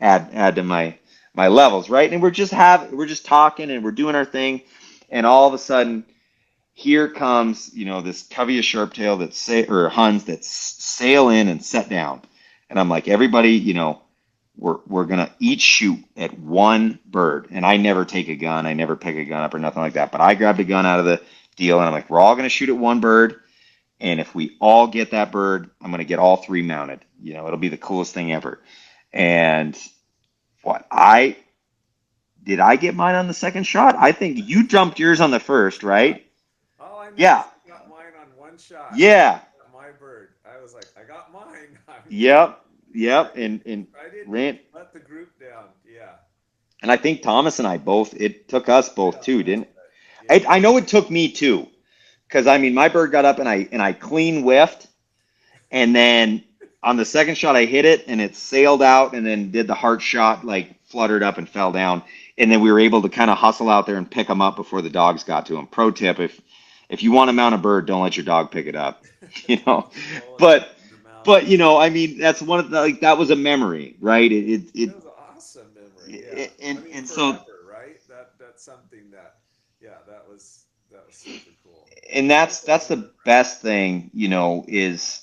add to my levels, right? And we're just talking and we're doing our thing. And all of a sudden, here comes, this covey of sharptail or Huns that sail in and set down. And I'm like, everybody, we're going to each shoot at one bird. And I never take a gun. I never pick a gun up or nothing like that. But I grabbed a gun out of the deal and I'm like, we're all going to shoot at one bird. And if we all get that bird, I'm going to get all three mounted. It'll be the coolest thing ever. And did I get mine on the second shot? I think you jumped yours on the first, right? Oh, I know. Yeah. I got mine on one shot. Yeah. My bird. I was like, I got mine. Yep. And I didn't let the group down. Yeah. And I think Thomas and I both, it took us both too, didn't it? Yeah. I know it took me too. Because my bird got up and I clean whiffed. And then on the second shot I hit it and it sailed out and then did the heart shot, like fluttered up and fell down. And then we were able to kind of hustle out there and pick them up before the dogs got to them. Pro tip, if you want to mount a bird, don't let your dog pick it up, But that's one of the, that was a memory, right? It was an awesome memory. Yeah. And forever, so, right? That's something that was super cool. And that's the best thing, is,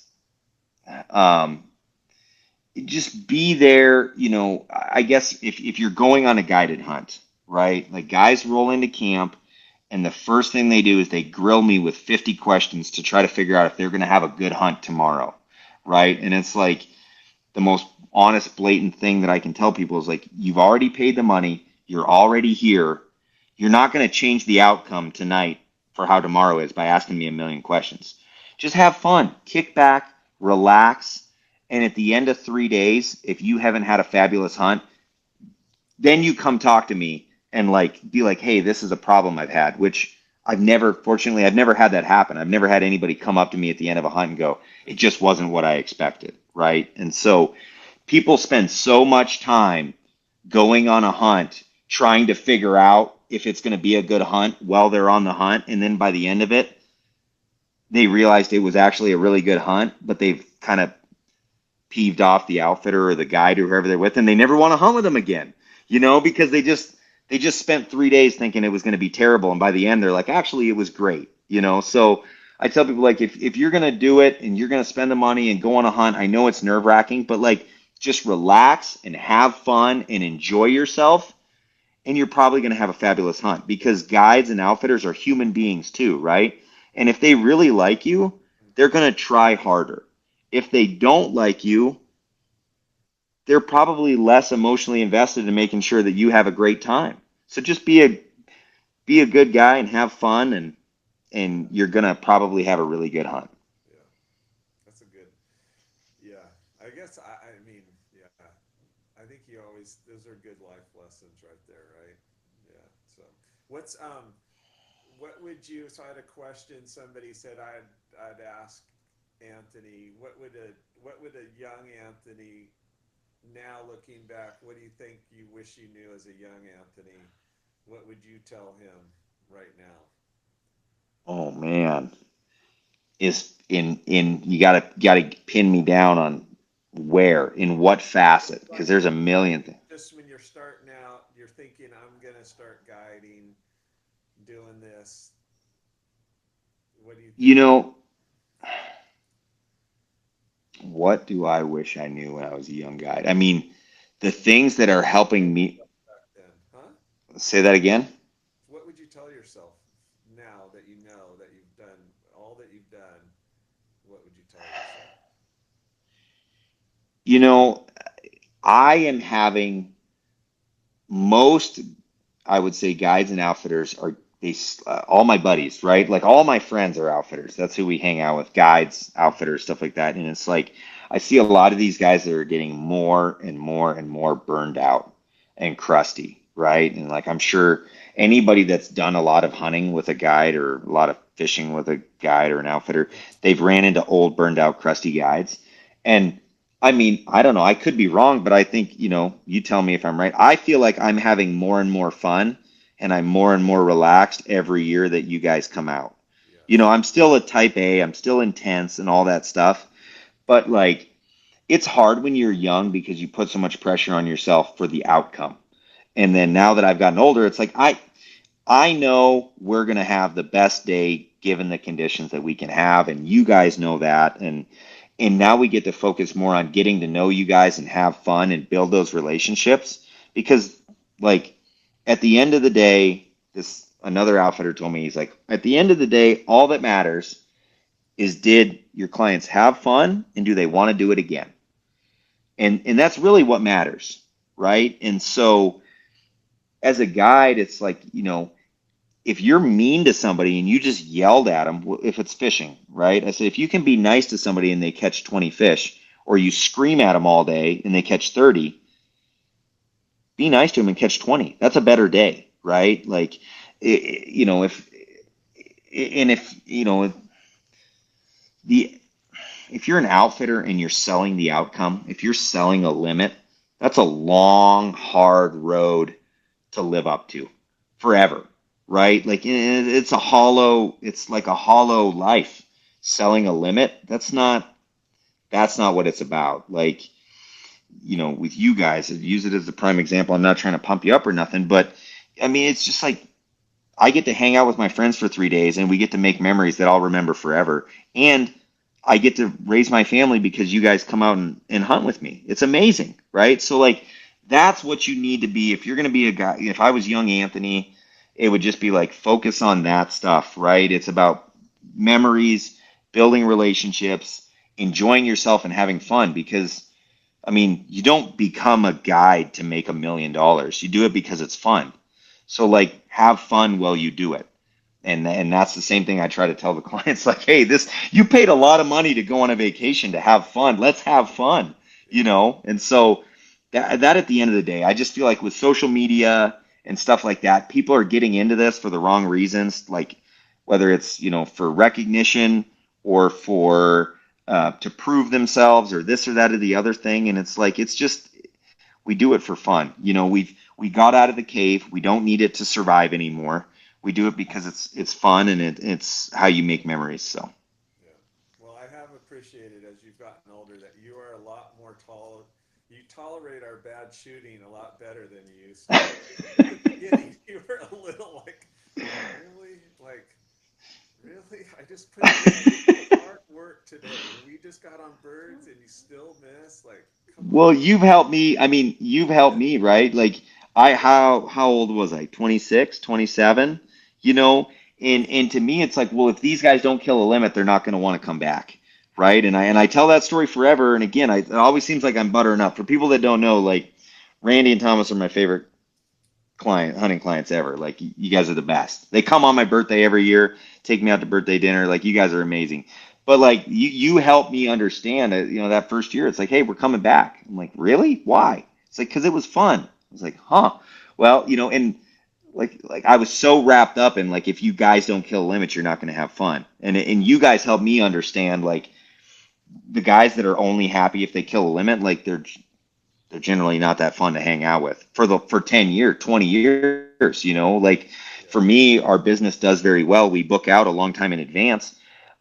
just be there. I guess if you're going on a guided hunt, right? Like guys roll into camp and the first thing they do is they grill me with 50 questions to try to figure out if they're going to have a good hunt tomorrow. Right. And it's like the most honest, blatant thing that I can tell people is like, you've already paid the money. You're already here. You're not going to change the outcome tonight for how tomorrow is by asking me a million questions. Just have fun, kick back, relax. And at the end of 3 days, if you haven't had a fabulous hunt, then you come talk to me and be like, hey, this is a problem I've had, which fortunately, I've never had that happen. I've never had anybody come up to me at the end of a hunt and go, it just wasn't what I expected, right? And so people spend so much time going on a hunt, trying to figure out if it's going to be a good hunt while they're on the hunt. And then by the end of it, they realized it was actually a really good hunt, but they've kind of peeved off the outfitter or the guide or whoever they're with, and they never want to hunt with them again, because they just spent 3 days thinking it was going to be terrible, and by the end they're like, actually, it was great. So I tell people, like, if you're going to do it and you're going to spend the money and go on a hunt, I know it's nerve wracking, but like, just relax and have fun and enjoy yourself, and you're probably going to have a fabulous hunt, because guides and outfitters are human beings too, right? And if they really like you, they're going to try harder. If they don't like you, they're probably less emotionally invested in making sure that you have a great time. So just be a good guy and have fun, and you're going to probably have a really good hunt. Yeah, that's a good. Yeah, I guess I mean, yeah, I think you always those are good life lessons right there, right? Yeah. So, what's what would you? So I had a question. Somebody said I'd ask Anthony, what would a young Anthony now looking back? What do you think you wish you knew as a young Anthony? What would you tell him right now? Oh man, is in you gotta pin me down on where, in what facet, because Like there's a million things. just when you're starting out, you're thinking, I'm gonna start guiding, doing this. What do you You think? know, what do I wish I knew when I was a young guy? I mean, the things that are Tell helping me. back then, huh? Say that again. What would you tell yourself now that you know that you've done all that you've done? What would you tell yourself? You know, I am having most, I would say, guides and outfitters are these, all my buddies, right? Like, all my friends are outfitters. That's who we hang out with, guides, outfitters, stuff like that. And it's like, I see a lot of these guys that are getting more and more and more burned out and crusty, right? And like, I'm sure anybody that's done a lot of hunting with a guide or a lot of fishing with a guide or an outfitter, they've ran into old, burned out, crusty guides. And I mean, I don't know. I could be wrong, but I think, you tell me if I'm right. I feel like I'm having more and more fun, and I'm more and more relaxed every year that you guys come out. Yes. I'm still a type A, I'm still intense and all that stuff, but like, it's hard when you're young because you put so much pressure on yourself for the outcome. And then now that I've gotten older, it's like, I know we're going to have the best day given the conditions that we can have, and you guys know that. And now we get to focus more on getting to know you guys and have fun and build those relationships, because, like, at the end of the day, this another outfitter told me, he's like, at the end of the day, all that matters is, did your clients have fun and do they want to do it again? And that's really what matters, right? And so as a guide, it's like, if you're mean to somebody and you just yelled at them, if it's fishing, right? I said, if you can be nice to somebody and they catch 20 fish, or you scream at them all day and they catch 30, be nice to them and catch 20. That's a better day, right? Like, if, and if, the, if you're an outfitter and you're selling the outcome, if you're selling a limit, that's a long, hard road to live up to forever, right? Like, it's like a hollow life selling a limit. That's not what it's about. Like, with you guys, use it as a prime example. I'm not trying to pump you up or nothing, but I mean, it's just like, I get to hang out with my friends for 3 days and we get to make memories that I'll remember forever. And I get to raise my family because you guys come out and hunt with me. It's amazing, right? So, like, that's what you need to be. If you're going to be a guy, if I was young Anthony, it would just be like, focus on that stuff, right? It's about memories, building relationships, enjoying yourself and having fun, because I mean, you don't become a guide to make $1 million. You do it because it's fun. So, like, have fun while you do it. And that's the same thing I try to tell the clients, like, hey, this, you paid a lot of money to go on a vacation to have fun. Let's have fun, Yeah. And so that at the end of the day, I just feel like with social media and stuff like that, people are getting into this for the wrong reasons, like whether it's, for recognition or for to prove themselves or this or that or the other thing. And it's like, it's just, we do it for fun. We got out of the cave. We don't need it to survive anymore. We do it because it's fun, and it's how you make memories. So Yeah. Well, I have a appreciated as you've gotten older that you are a lot more you tolerate our bad shooting a lot better than you used to. In the beginning, you were a little like, really? Like, really? I just put in all this hard work today and we just got on birds and you still miss? Like, come Well, on. you've helped me. I mean, you've helped Yeah. me, right? Like how old was I? 26, 27, you know? And to me it's like, well, if these guys don't kill a limit, they're not going to want to come back, right? And I tell that story forever and again, it always seems like I'm buttering up. For people that don't know, like Randy and Thomas are my favorite hunting clients ever. Like you guys are the best. They come on my birthday every year, take me out to birthday dinner. Like you guys are amazing. But like you helped me understand that, that first year, it's like, hey, we're coming back. I'm like, really? Why? It's like, because it was fun. I was like, huh. Well, and like I was so wrapped up in like, if you guys don't kill limits, you're not going to have fun. And you guys helped me understand like the guys that are only happy if they kill a limit, like they're generally not that fun to hang out with for 10 years, 20 years, like Yeah. for me, our business does very well. We book out a long time in advance.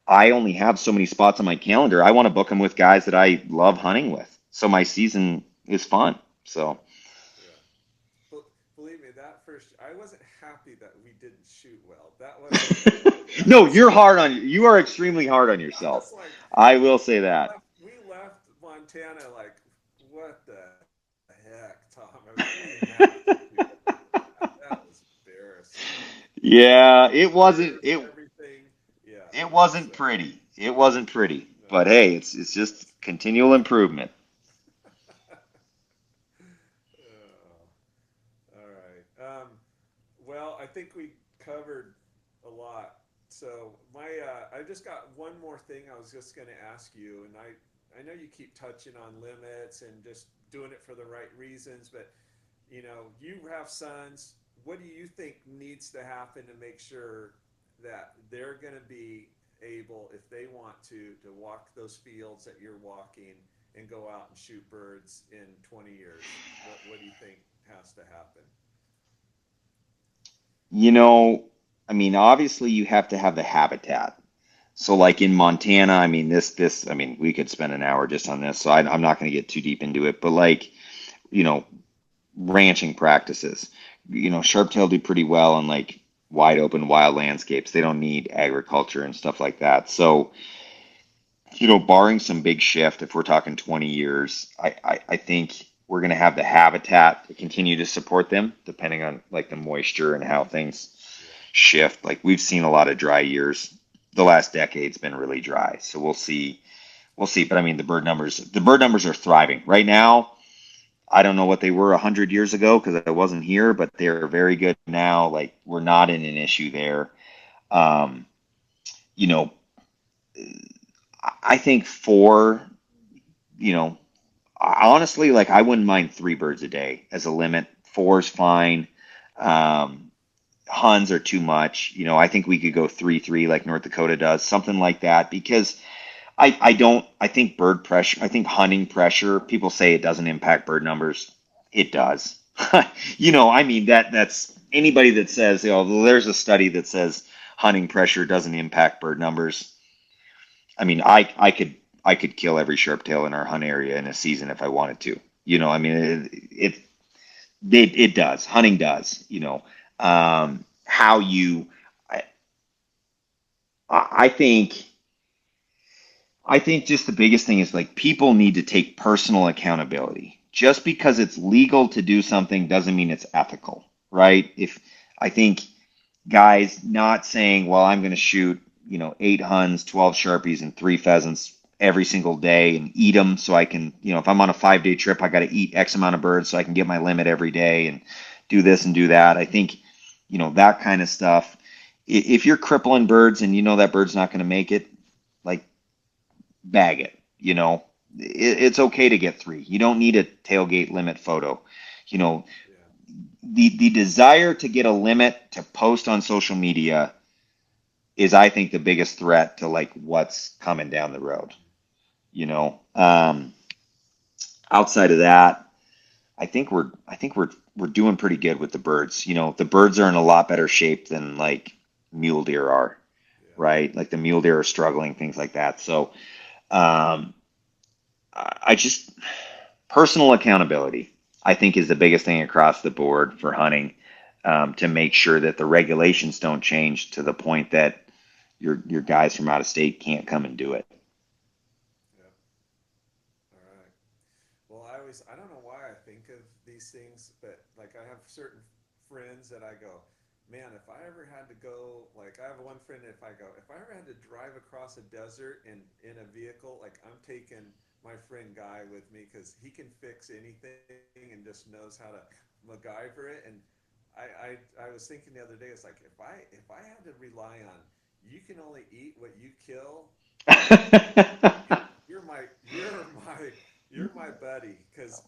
I only have so many spots on my calendar. I want to book them with guys that I love hunting with. So my season is fun. So Yeah. But believe me, that first, I wasn't happy that we didn't shoot well. That wasn't it. I no, was you're like, hard on you are extremely hard on I yourself. was like, I will say that. we left Montana like, what the heck, Tom? I mean, we didn't have to shoot like that. That was embarrassing. Yeah, The birds, everything. Yeah. it wasn't So, pretty. It wasn't pretty. But no. hey, it's just continual improvement. All right. Well, I think we covered a lot. So I just got one more thing I was just going to ask you, and I know you keep touching on limits and just doing it for the right reasons, but you have sons. What do you think needs to happen to make sure that they're going to be able, if they want to walk those fields that you're walking and go out and shoot birds in 20 years? What do you think has to happen? You know, I mean, obviously you have to have the habitat. So like in Montana, I mean, I mean, we could spend an hour just on this, so I'm not going to get too deep into it, but like, you know, ranching practices, sharptail do pretty well in like wide open wild landscapes. They don't need agriculture and stuff like that. So, barring some big shift, if we're talking 20 years, I think we're going to have the habitat to continue to support them, depending on like the moisture and how things Yeah. shift. Like we've seen a lot of dry years. The last decade's been really dry, so we'll see. We'll see. But I mean, the bird numbers are thriving right now. I don't know what they were 100 years ago because I wasn't here, but they're very good now. Like we're not in an issue there. Um, you know, I think you know, honestly, like I wouldn't mind three birds a day as a limit. Four's fine. Um, Huns are too much. I think we could go 3-3 like North Dakota does, something like that. Because I think bird pressure, I think hunting pressure, people say it doesn't impact bird numbers. It does. I mean, that's anybody that says, there's a study that says hunting pressure doesn't impact bird numbers. I mean, I could kill every sharptail in our hunt area in a season if I wanted to. I mean, it does. Hunting does. How you, I, I think, I think just the biggest thing is like people need to take personal accountability. Just because it's legal to do something doesn't mean it's ethical, right? If I think guys not saying, well, I'm going to shoot, 8 Huns, 12 Sharpies, and 3 pheasants every single day and eat them so I can, if I'm on a 5-day trip, I got to eat X amount of birds so I can get my limit every day and do this and do that. I think, that kind of stuff. If you're crippling birds and you know that bird's not going to make it, like bag it, it's okay to get three. You don't need a tailgate limit photo. You know, Yeah. the desire to get a limit to post on social media is, I think, the biggest threat to like what's coming down the road. You know, outside of that, I think we're doing pretty good with the birds. The birds are in a lot better shape than like mule deer are, Yeah. right? Like the mule deer are struggling, things like that. So, Um, I just personal accountability, I think, is the biggest thing across the board for hunting, to make sure that the regulations don't change to the point that your guys from out of state can't come and do it. Yep. All right. Well, I don't know why I think of these things, but like I have certain friends that I go, man, if I ever had to go, like I have one friend, if I go, if I ever had to drive across a desert in a vehicle, like I'm taking my friend Guy with me because he can fix anything and just knows how to MacGyver it. And I was thinking the other day, it's like if I had to rely on you can only eat what you kill, you're my you're my you're my buddy because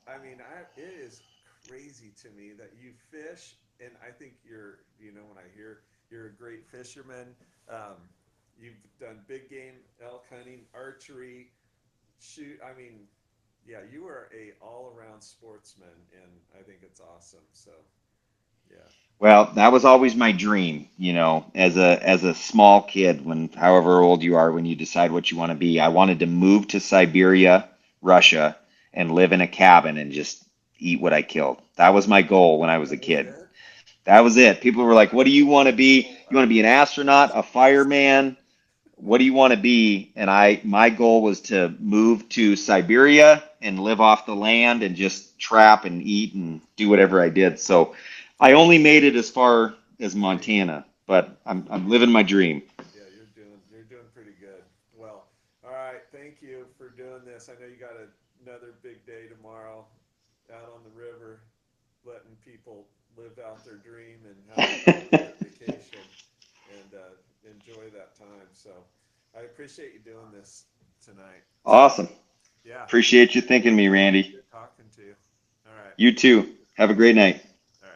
I mean it is crazy to me that you fish and I think when I hear you're a great fisherman, um, you've done big game elk hunting, archery, shoot. I mean, yeah, you are a all around sportsman, and I think it's awesome. So yeah, Well, that was always my dream, as a small kid, when however old you are when you decide what you want to be. I wanted to move to Siberia, Russia, and live in a cabin and just eat what I killed. That was my goal when I was a that was kid. it. That was it. People were like, "What do you want to be? Cool. You want to be an astronaut, a fireman? What do you want to be?" And my goal was to move to Siberia and live off the land and just trap and eat and do whatever I did. So I only made it as far as There you go. Montana, but I'm living my dream. Yeah, you're doing pretty good. Well, all right. Thank you for doing this. I know you got another big day tomorrow out on the river, letting people live out their dream and have their vacation and enjoy that time. So I appreciate you doing this tonight. So Awesome. yeah, Appreciate you thinking of me, Randy. good talking to you. All right. You too. Have a great night.